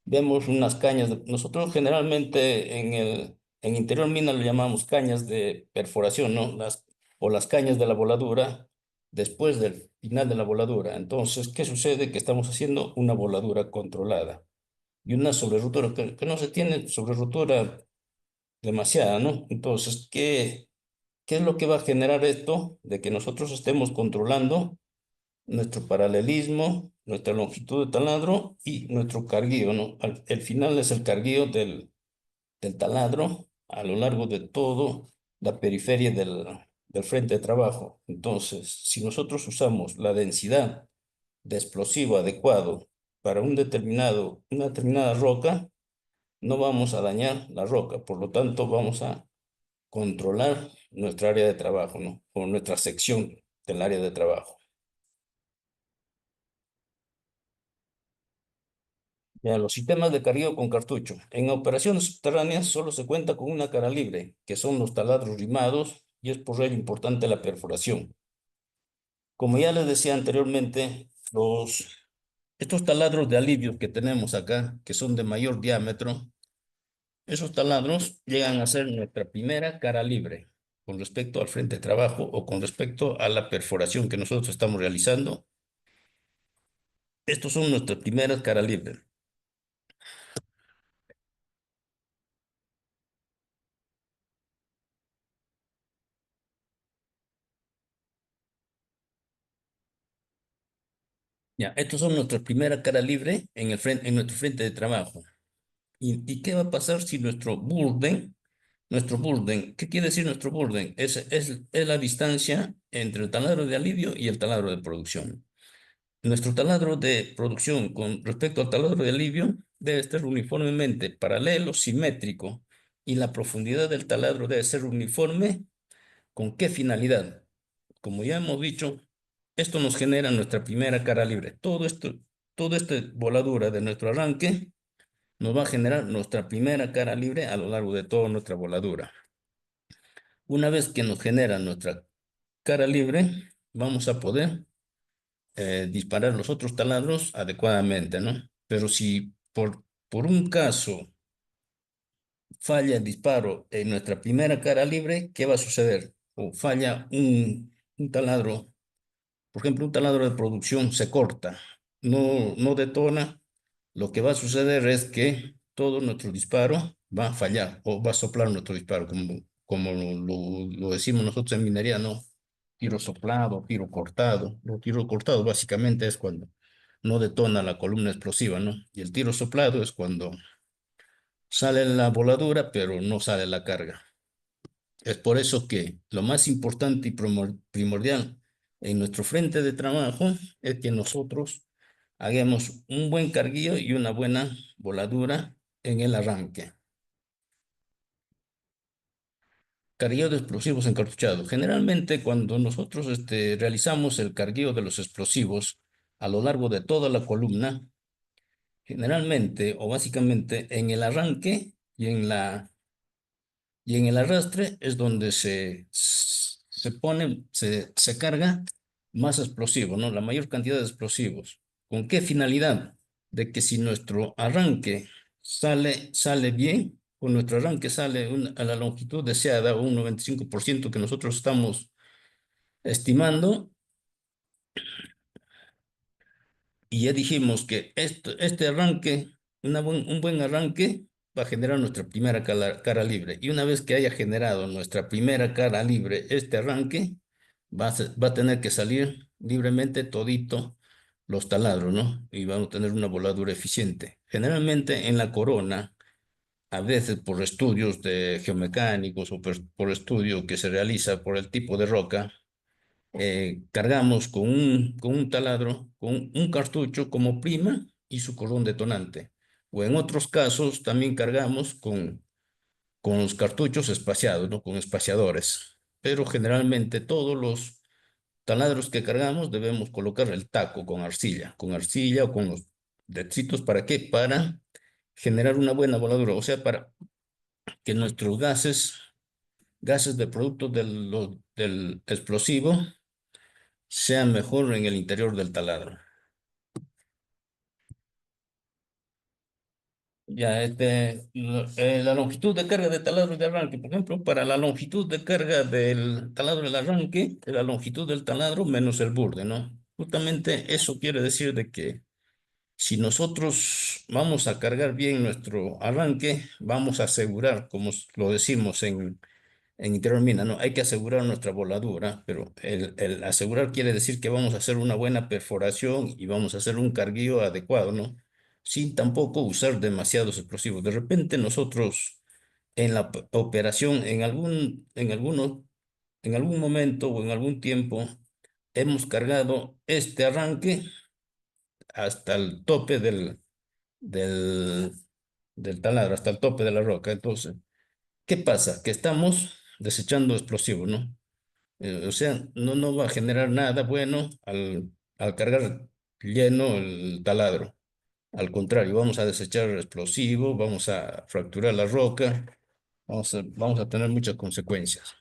vemos unas cañas, nosotros generalmente en interior mina lo llamamos cañas de perforación, ¿no? O las cañas de la voladura después del final de la voladura. Entonces, ¿qué sucede? Que estamos haciendo una voladura controlada y una sobrerotura, que no se tiene sobrerotura demasiada, ¿no? Entonces, ¿qué es lo que va a generar esto? De que nosotros estemos controlando nuestro paralelismo, nuestra longitud de taladro y nuestro carguío, ¿no? El final es el carguío del taladro a lo largo de todo la periferia del frente de trabajo. Entonces, si nosotros usamos la densidad de explosivo adecuado para una determinada roca, no vamos a dañar la roca, por lo tanto vamos a controlar nuestra área de trabajo, ¿no? O nuestra sección del área de trabajo. Ya, los sistemas de cargueo con cartucho. En operaciones subterráneas solo se cuenta con una cara libre, que son los taladros rimados, y es por ello importante la perforación. Como ya les decía anteriormente, estos taladros de alivio que tenemos acá, que son de mayor diámetro, esos taladros llegan a ser nuestra primera cara libre con respecto al frente de trabajo o con respecto a la perforación que nosotros estamos realizando. Estos son nuestras primeras cara libres. Ya, estos son nuestra primera cara libre en nuestro frente de trabajo. ¿Y qué va a pasar si ¿qué quiere decir nuestro burden? Es la distancia entre el taladro de alivio y el taladro de producción. Nuestro taladro de producción con respecto al taladro de alivio debe estar uniformemente paralelo, simétrico, y la profundidad del taladro debe ser uniforme. ¿Con qué finalidad? Como ya hemos dicho, esto nos genera nuestra primera cara libre. Toda esta voladura de nuestro arranque nos va a generar nuestra primera cara libre a lo largo de toda nuestra voladura. Una vez que nos genera nuestra cara libre, vamos a poder disparar los otros taladros adecuadamente, ¿no? Pero si por un caso falla el disparo en nuestra primera cara libre, ¿qué va a suceder? O falla un taladro, por ejemplo, un taladro de producción se corta, no detona. Lo que va a suceder es que todo nuestro disparo va a fallar o va a soplar nuestro disparo, como lo decimos nosotros en minería, ¿no? Tiro soplado, tiro cortado. Lo tiro cortado básicamente es cuando no detona la columna explosiva, ¿no? Y el tiro soplado es cuando sale la voladura, pero no sale la carga. Es por eso que lo más importante y primordial en nuestro frente de trabajo es que nosotros hagamos un buen carguillo y una buena voladura en el arranque. Carguillo de explosivos encartuchados. Generalmente cuando nosotros realizamos el carguillo de los explosivos a lo largo de toda la columna, generalmente o básicamente en el arranque y en el arrastre es donde se carga más explosivo, ¿no? La mayor cantidad de explosivos. ¿Con qué finalidad? De que si nuestro arranque sale bien, con nuestro arranque sale a la longitud deseada, un 95% que nosotros estamos estimando, y ya dijimos que este arranque, un buen arranque, va a generar nuestra primera cara libre. Y una vez que haya generado nuestra primera cara libre, este arranque va a tener que salir libremente todito los taladros, ¿no? Y vamos a tener una voladura eficiente. Generalmente en la corona, a veces por estudios de geomecánicos o por estudio que se realiza por el tipo de roca, cargamos con un taladro, con un cartucho como prima y su cordón detonante. O en otros casos también cargamos con los cartuchos espaciados, ¿no? Con espaciadores. Pero generalmente todos los taladros que cargamos debemos colocar el taco con arcilla o con los detritos. ¿Para qué? Para generar una buena voladura, o sea, para que nuestros gases de producto del explosivo sean mejor en el interior del taladro. Ya, la longitud de carga de taladro de arranque, por ejemplo, para la longitud de carga del taladro del arranque, la longitud del taladro menos el burde, ¿no? Justamente eso quiere decir de que si nosotros vamos a cargar bien nuestro arranque, vamos a asegurar, como lo decimos en interior mina, ¿no? Hay que asegurar nuestra voladura, pero el asegurar quiere decir que vamos a hacer una buena perforación y vamos a hacer un carguío adecuado, ¿no? Sin tampoco usar demasiados explosivos. De repente nosotros en la operación, en algún momento o en algún tiempo, hemos cargado este arranque hasta el tope del, del taladro, hasta el tope de la roca. Entonces, ¿qué pasa? Que estamos desechando explosivos, ¿no? O sea, no va a generar nada bueno al cargar lleno el taladro. Al contrario, vamos a desechar explosivos, vamos a fracturar la roca, vamos a tener muchas consecuencias.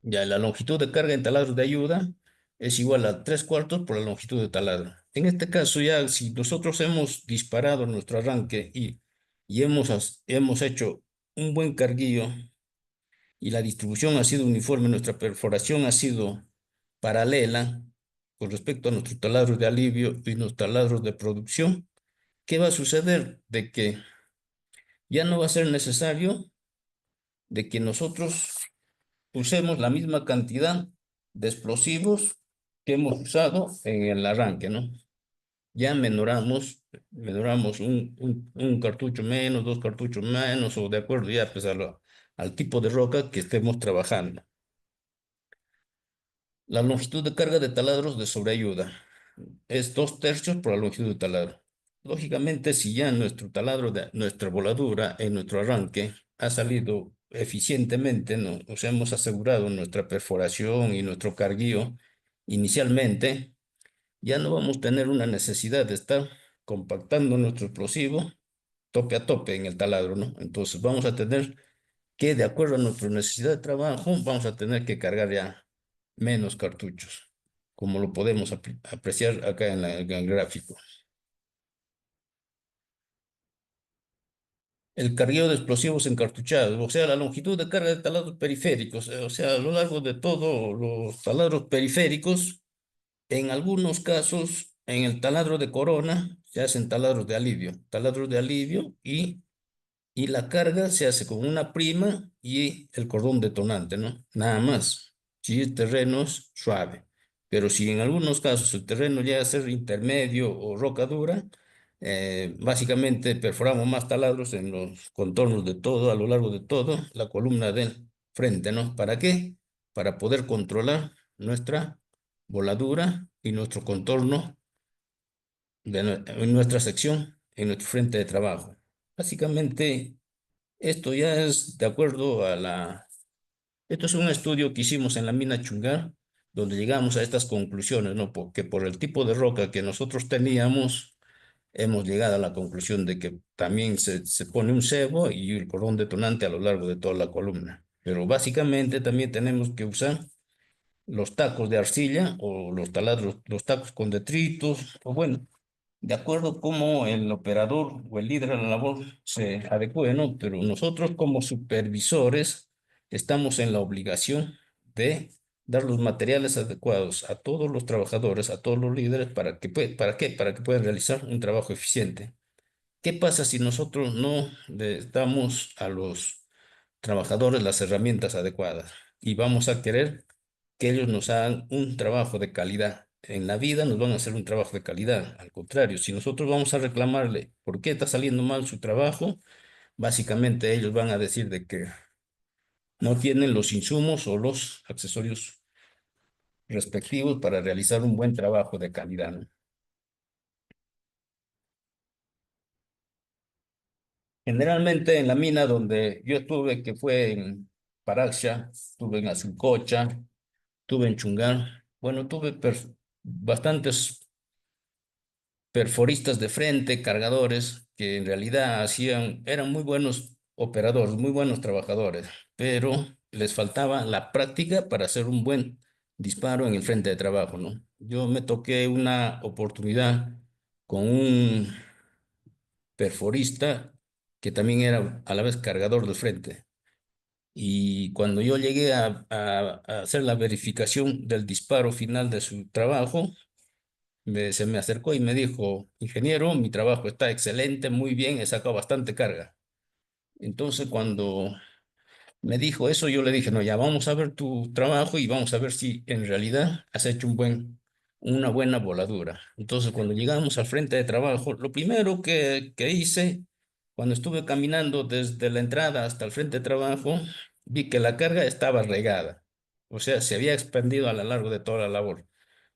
Ya la longitud de carga en taladros de ayuda es igual a 3/4 por la longitud de taladro. En este caso, ya si nosotros hemos disparado nuestro arranque y hemos hecho un buen carguillo y la distribución ha sido uniforme, nuestra perforación ha sido paralela con respecto a nuestros taladros de alivio y nuestros taladros de producción, ¿qué va a suceder? De que ya no va a ser necesario de que nosotros usemos la misma cantidad de explosivos que hemos usado en el arranque, ¿no? Ya menoramos un cartucho menos, dos cartuchos menos, o de acuerdo ya pues al tipo de roca que estemos trabajando. La longitud de carga de taladros de sobreayuda es 2/3 por la longitud de taladro. Lógicamente, si ya nuestro taladro, nuestra voladura en nuestro arranque ha salido eficientemente, ¿no? O sea, hemos asegurado nuestra perforación y nuestro carguío inicialmente, ya no vamos a tener una necesidad de estar compactando nuestro explosivo tope a tope en el taladro, ¿no? Entonces vamos a tener que, de acuerdo a nuestra necesidad de trabajo, vamos a tener que cargar ya menos cartuchos, como lo podemos apreciar acá en el gráfico. El cargueo de explosivos encartuchados, o sea, la longitud de carga de taladros periféricos, o sea, a lo largo de todos los taladros periféricos, en algunos casos, en el taladro de corona, se hacen taladros de alivio y la carga se hace con una prima y el cordón detonante, ¿no? Nada más. Si el terreno es suave. Pero si en algunos casos el terreno llega a ser intermedio o roca dura, básicamente perforamos más taladros en los contornos de todo, a lo largo de todo, la columna del frente, ¿no? ¿Para qué? Para poder controlar nuestra voladura y nuestro contorno en nuestra sección, en nuestro frente de trabajo. Básicamente, esto ya es de acuerdo esto es un estudio que hicimos en la mina Chungar, donde llegamos a estas conclusiones, ¿no? Porque por el tipo de roca que nosotros teníamos, hemos llegado a la conclusión de que también se pone un cebo y el cordón detonante a lo largo de toda la columna. Pero básicamente también tenemos que usar los tacos de arcilla o los taladros, los tacos con detritos, o bueno, de acuerdo cómo el operador o el líder de la labor se adecue, ¿no? Pero nosotros como supervisores estamos en la obligación de dar los materiales adecuados a todos los trabajadores, a todos los líderes, ¿para qué? Para que puedan realizar un trabajo eficiente. ¿Qué pasa si nosotros no le damos a los trabajadores las herramientas adecuadas y vamos a querer que ellos nos hagan un trabajo de calidad? En la vida nos van a hacer un trabajo de calidad. Al contrario, si nosotros vamos a reclamarle por qué está saliendo mal su trabajo, básicamente ellos van a decir de que no tienen los insumos o los accesorios respectivos para realizar un buen trabajo de calidad, ¿no? Generalmente en la mina donde yo estuve, que fue en Paraxia, estuve en Azulcocha, estuve en Chungar, bueno, tuve bastantes perforistas de frente, cargadores, que en realidad eran muy buenos operadores, muy buenos trabajadores, pero les faltaba la práctica para hacer un buen disparo en el frente de trabajo, ¿no? Yo me toqué una oportunidad con un perforista que también era a la vez cargador de frente. Y cuando yo llegué a hacer la verificación del disparo final de su trabajo, se me acercó y me dijo, ingeniero, mi trabajo está excelente, muy bien, he sacado bastante carga. Entonces, cuando me dijo eso, yo le dije, no, ya vamos a ver tu trabajo y vamos a ver si en realidad has hecho una buena voladura. Entonces, cuando llegamos al frente de trabajo, lo primero que hice, cuando estuve caminando desde la entrada hasta el frente de trabajo, vi que la carga estaba regada. O sea, se había expandido a lo largo de toda la labor.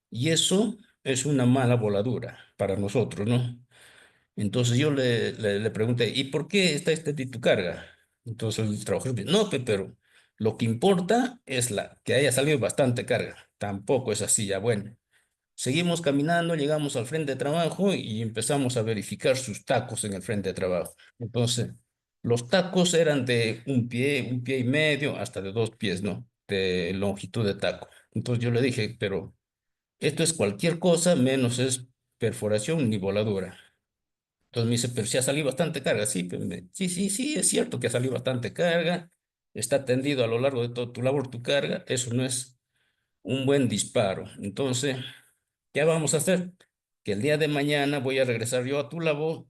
Y eso es una mala voladura para nosotros, ¿no? Entonces yo le pregunté, ¿y por qué está tu carga? Entonces el trabajador me dice, no, pero lo que importa es que haya salido bastante carga. Tampoco es así, ya bueno. Seguimos caminando, llegamos al frente de trabajo y empezamos a verificar sus tacos en el frente de trabajo. Entonces, los tacos eran de un pie y medio, hasta de 2 pies, ¿no? De longitud de taco. Entonces yo le dije, pero esto es cualquier cosa menos es perforación ni voladura. Entonces me dice, pero sí ha salido bastante carga. Sí, sí, sí, sí, es cierto que ha salido bastante carga. Está tendido a lo largo de todo tu labor tu carga. Eso no es un buen disparo. Entonces, ¿qué vamos a hacer? Que el día de mañana voy a regresar yo a tu labor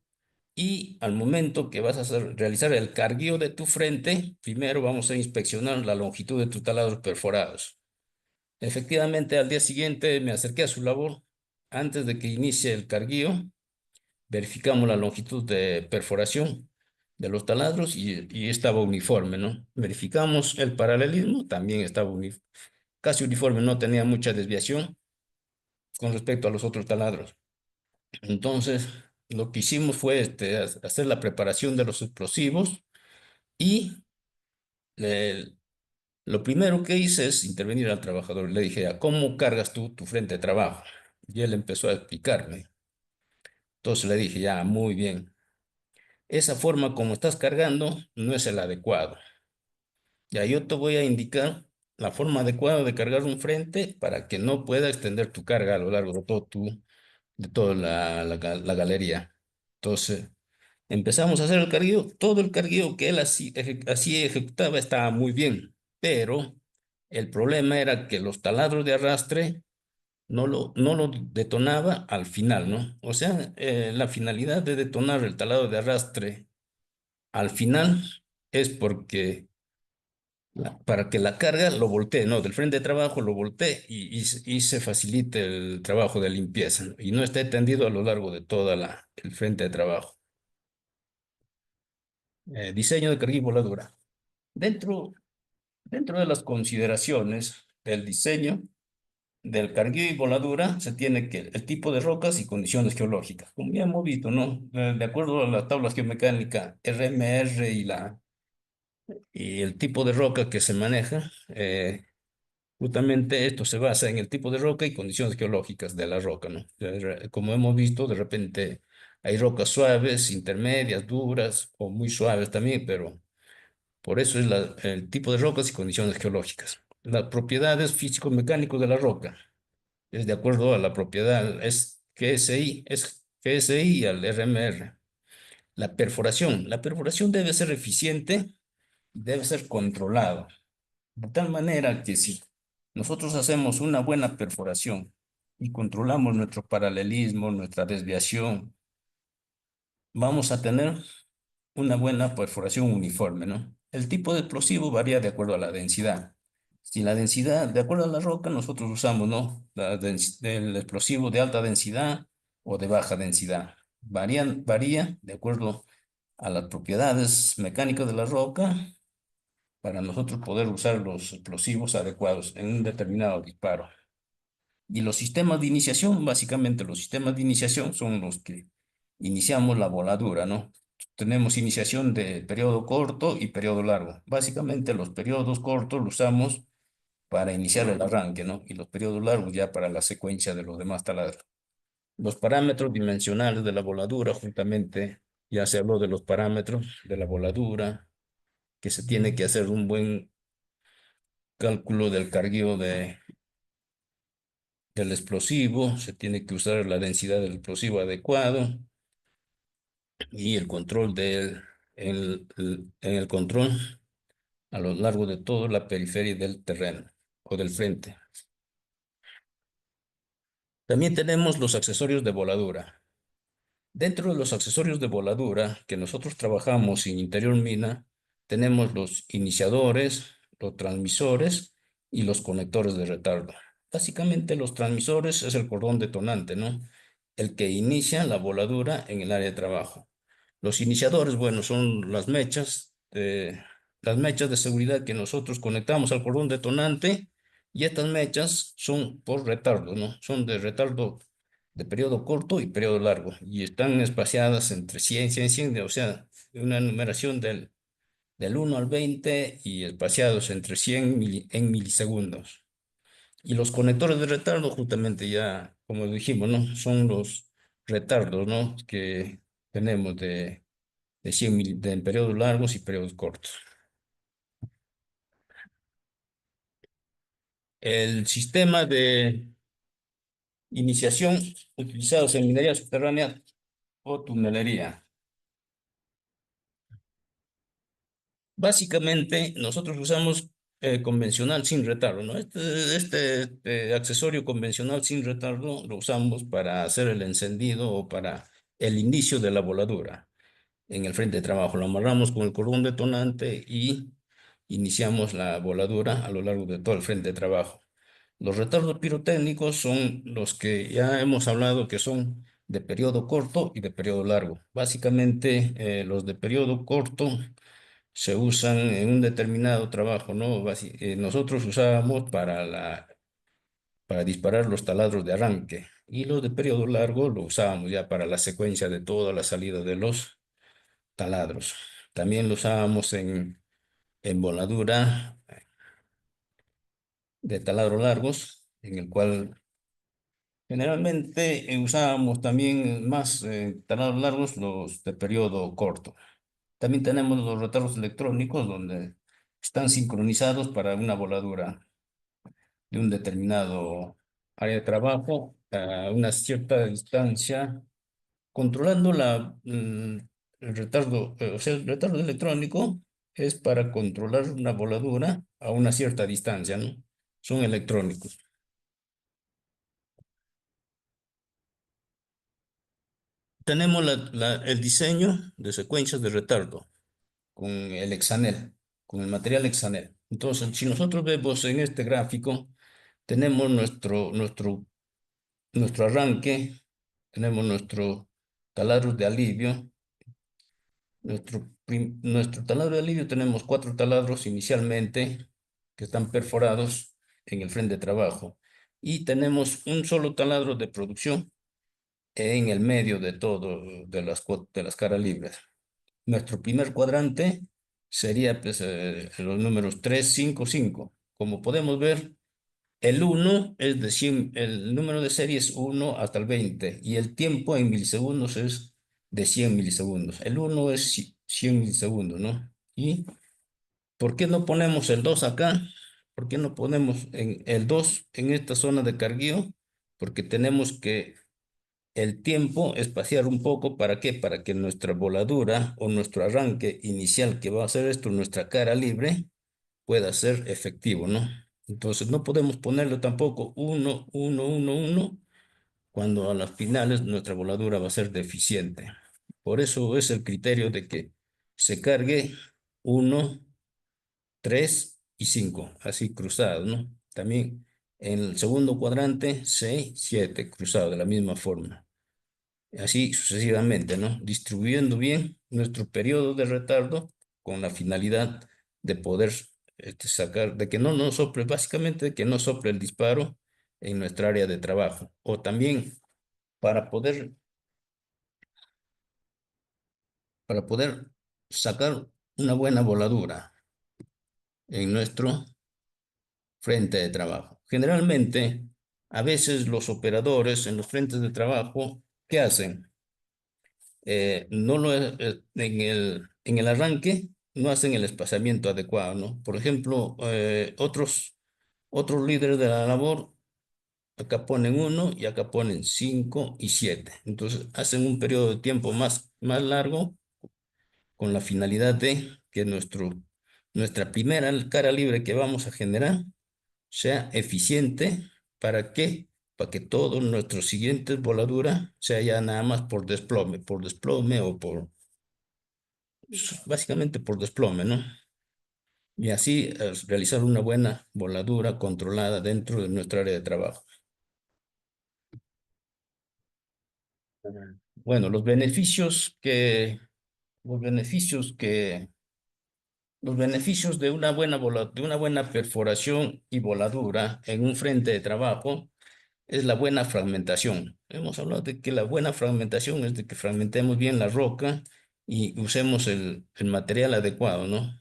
y al momento que vas a realizar el cargueo de tu frente, primero vamos a inspeccionar la longitud de tus taladros perforados. Efectivamente, al día siguiente me acerqué a su labor. Antes de que inicie el carguío, verificamos la longitud de perforación de los taladros y estaba uniforme, ¿no? Verificamos el paralelismo, también estaba casi uniforme, no tenía mucha desviación con respecto a los otros taladros. Entonces, lo que hicimos fue hacer la preparación de los explosivos y le- lo primero que hice es intervenir al trabajador. Le dije, ¿cómo cargas tú tu frente de trabajo? Y él empezó a explicarme. Entonces le dije, ya, muy bien. Esa forma como estás cargando no es el adecuado. Ya yo te voy a indicar la forma adecuada de cargar un frente para que no pueda extender tu carga a lo largo de de toda la galería. Entonces, empezamos a hacer el cargueo. Todo el cargueo que él así ejecutaba estaba muy bien, pero el problema era que los taladros de arrastre no lo detonaba al final, ¿no? O sea, la finalidad de detonar el taladro de arrastre al final es para que la carga lo voltee, ¿no? Del frente de trabajo lo voltee y se facilite el trabajo de limpieza, ¿no? Y no esté tendido a lo largo de el frente de trabajo. Diseño de carga y voladura. Dentro, dentro de las consideraciones del diseño del carguillo y voladura se tiene que el tipo de rocas y condiciones geológicas. Como ya hemos visto, ¿no? De acuerdo a la tabla geomecánica RMR y el tipo de roca que se maneja, justamente esto se basa en el tipo de roca y condiciones geológicas de la roca, ¿no? Como hemos visto, de repente hay rocas suaves, intermedias, duras o muy suaves también, pero por eso es el tipo de rocas y condiciones geológicas. Las propiedades físico-mecánicas de la roca es de acuerdo a la propiedad, es GSI al RMR. La perforación debe ser eficiente, debe ser controlado, de tal manera que si nosotros hacemos una buena perforación y controlamos nuestro paralelismo, nuestra desviación, vamos a tener una buena perforación uniforme, ¿no? El tipo de explosivo varía de acuerdo a la densidad. Si la densidad, de acuerdo a la roca, nosotros usamos, ¿no? El explosivo de alta densidad o de baja densidad. Varía de acuerdo a las propiedades mecánicas de la roca para nosotros poder usar los explosivos adecuados en un determinado disparo. Y los sistemas de iniciación, básicamente los sistemas de iniciación son los que iniciamos la voladura, ¿no? Tenemos iniciación de periodo corto y periodo largo. Básicamente los periodos cortos los usamos para iniciar el arranque, ¿no? Y los periodos largos ya para la secuencia de los demás taladros. Los parámetros dimensionales de la voladura, justamente, ya se habló de los parámetros de la voladura, que se tiene que hacer un buen cálculo del cargueo del explosivo, se tiene que usar la densidad del explosivo adecuado y el control en el control a lo largo de toda la periferia del terreno o del frente. También tenemos los accesorios de voladura. Dentro de los accesorios de voladura que nosotros trabajamos en Interior Mina, tenemos los iniciadores, los transmisores y los conectores de retardo. Básicamente los transmisores es el cordón detonante, ¿no? El que inicia la voladura en el área de trabajo. Los iniciadores, bueno, son las mechas de seguridad que nosotros conectamos al cordón detonante, y estas mechas son por retardo, ¿no? Son de retardo de periodo corto y periodo largo, y están espaciadas entre 100, 100, 100, o sea, una numeración del 1 al 20 y espaciados entre 100 en milisegundos. Y los conectores de retardo, justamente ya, como dijimos, ¿no? Son los retardos, ¿no? Que tenemos de 100 de periodos largos y periodos cortos. El sistema de iniciación utilizados en minería subterránea o tunelería. Básicamente, nosotros usamos convencional sin retardo, ¿no? Este accesorio convencional sin retardo lo usamos para hacer el encendido o para el inicio de la voladura en el frente de trabajo. Lo amarramos con el cordón detonante y iniciamos la voladura a lo largo de todo el frente de trabajo. Los retardos pirotécnicos son los que ya hemos hablado, que son de periodo corto y de periodo largo. Básicamente, los de periodo corto se usan en un determinado trabajo, ¿no? Nosotros usábamos para disparar los taladros de arranque, y los de periodo largo lo usábamos ya para la secuencia de toda la salida de los taladros. También lo usábamos en voladura de taladros largos, en el cual generalmente usábamos también más taladros largos los de periodo corto. También tenemos los retardos electrónicos donde están sincronizados para una voladura de un determinado área de trabajo a una cierta distancia, controlando el retardo, o sea, el retardo electrónico es para controlar una voladura a una cierta distancia, ¿no? Son electrónicos. Tenemos el diseño de secuencias de retardo con el hexanel, con el material hexanel. Entonces, si nosotros vemos en este gráfico, tenemos nuestro arranque, tenemos nuestro taladro de alivio. Nuestro taladro de alivio, tenemos 4 taladros inicialmente que están perforados en el frente de trabajo, y tenemos un solo taladro de producción en el medio de todo, de las caras libres. Nuestro primer cuadrante sería pues, los números 3, 5, 5. Como podemos ver, el 1 es de 100, el número de serie es 1 hasta el 20, y el tiempo en milisegundos es de 100 milisegundos. El 1 es 100 milisegundos, ¿no? ¿Y por qué no ponemos el 2 acá? ¿Por qué no ponemos el 2 en esta zona de carguío? Porque tenemos que el tiempo espaciar un poco. ¿Para qué? Para que nuestra voladura o nuestro arranque inicial, que va a hacer esto, nuestra cara libre, pueda ser efectivo, ¿no? Entonces no podemos ponerlo tampoco 1, 1, 1, 1, cuando a las finales nuestra voladura va a ser deficiente. Por eso es el criterio de que se cargue 1, 3 y 5, así cruzado, ¿no? También en el segundo cuadrante 6, 7, cruzado de la misma forma. Así sucesivamente, ¿no? Distribuyendo bien nuestro periodo de retardo con la finalidad de poder sacar, de que no sople, básicamente de que no sople el disparo en nuestra área de trabajo. O también para poder, para poder sacar una buena voladura en nuestro frente de trabajo. Generalmente, a veces los operadores en los frentes de trabajo, ¿qué hacen? No lo, en el arranque no hacen el espaciamiento adecuado, ¿no? Por ejemplo, otros líderes de la labor, acá ponen uno y acá ponen 5 y 7. Entonces, hacen un periodo de tiempo más largo con la finalidad de que nuestra primera cara libre que vamos a generar sea eficiente. ¿Para qué? Para que todos nuestros siguientes voladuras sea ya nada más por desplome o básicamente por desplome, ¿no? Y así realizar una buena voladura controlada dentro de nuestra área de trabajo. Bueno, los beneficios que, los beneficios de una de una buena perforación y voladura en un frente de trabajo es la buena fragmentación. Hemos hablado de que la buena fragmentación es de que fragmentemos bien la roca y usemos el material adecuado, ¿no?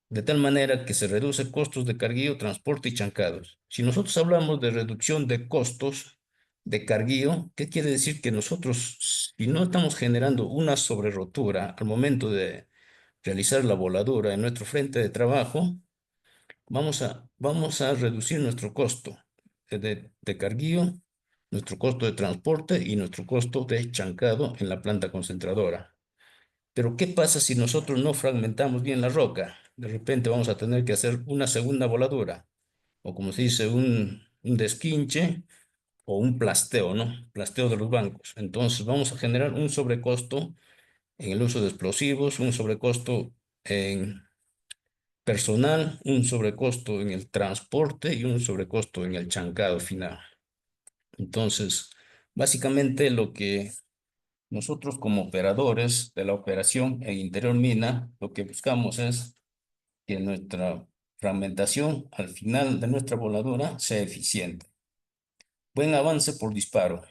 De tal manera que se reduce costos de carguío, transporte y chancados. Si nosotros hablamos de reducción de costos de carguío, ¿qué quiere decir? Que nosotros, si no estamos generando una sobrerotura al momento de realizar la voladura en nuestro frente de trabajo, vamos a reducir nuestro costo de carguío, nuestro costo de transporte y nuestro costo de chancado en la planta concentradora. Pero ¿qué pasa si nosotros no fragmentamos bien la roca? De repente vamos a tener que hacer una segunda voladura, o como se dice, un desquinche o un plasteo, ¿no? Plasteo de los bancos. Entonces vamos a generar un sobrecosto en el uso de explosivos, un sobrecosto en personal, un sobrecosto en el transporte y un sobrecosto en el chancado final. Entonces, básicamente lo que nosotros como operadores de la operación en Interior Mina, lo que buscamos es que nuestra fragmentación al final de nuestra voladura sea eficiente. Buen avance por disparo.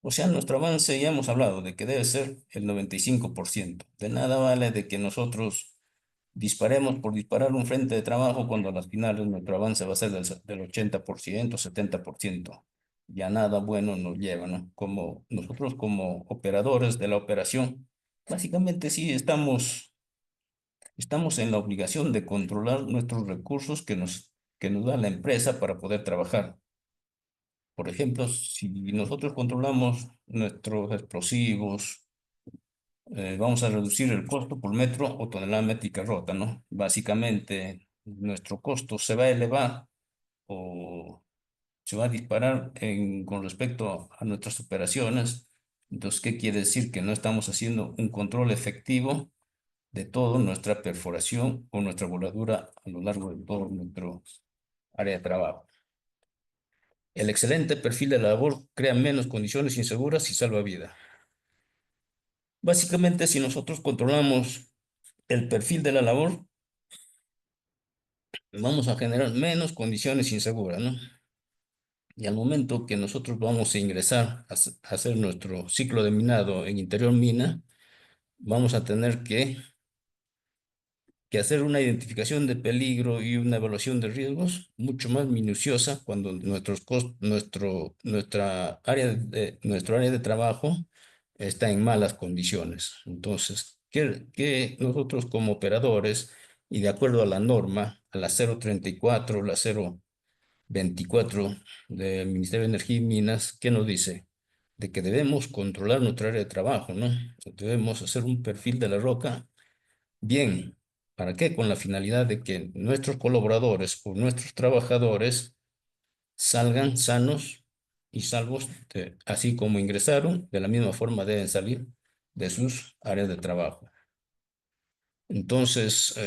O sea, nuestro avance ya hemos hablado de que debe ser el 95%. De nada vale de que nosotros disparemos por disparar un frente de trabajo cuando a las finales nuestro avance va a ser del 80%, 70%. Ya nada bueno nos lleva, ¿no? Como nosotros como operadores de la operación, básicamente sí estamos en la obligación de controlar nuestros recursos que nos da la empresa para poder trabajar. Por ejemplo, si nosotros controlamos nuestros explosivos, vamos a reducir el costo por metro o tonelada métrica rota, ¿no? Básicamente, nuestro costo se va a elevar o se va a disparar con respecto a nuestras operaciones. Entonces, ¿qué quiere decir? Que no estamos haciendo un control efectivo de toda nuestra perforación o nuestra voladura a lo largo de todo nuestro área de trabajo. El excelente perfil de la labor crea menos condiciones inseguras y salva vida. Básicamente, si nosotros controlamos el perfil de la labor, vamos a generar menos condiciones inseguras, ¿no? Y al momento que nosotros vamos a ingresar a hacer nuestro ciclo de minado en Interior Mina, vamos a tener que hacer una identificación de peligro y una evaluación de riesgos mucho más minuciosa cuando nuestro área de trabajo está en malas condiciones. Entonces, que nosotros como operadores, y de acuerdo a la norma, a la 034, la 024 del Ministerio de Energía y Minas, ¿qué nos dice? De que debemos controlar nuestra área de trabajo, ¿no? Debemos hacer un perfil de la roca bien. ¿Para qué? Con la finalidad de que nuestros colaboradores o nuestros trabajadores salgan sanos y salvos, así como ingresaron, de la misma forma deben salir de sus áreas de trabajo. Entonces,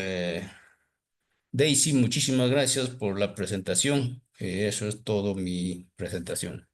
Daisy, muchísimas gracias por la presentación. Eso es todo mi presentación.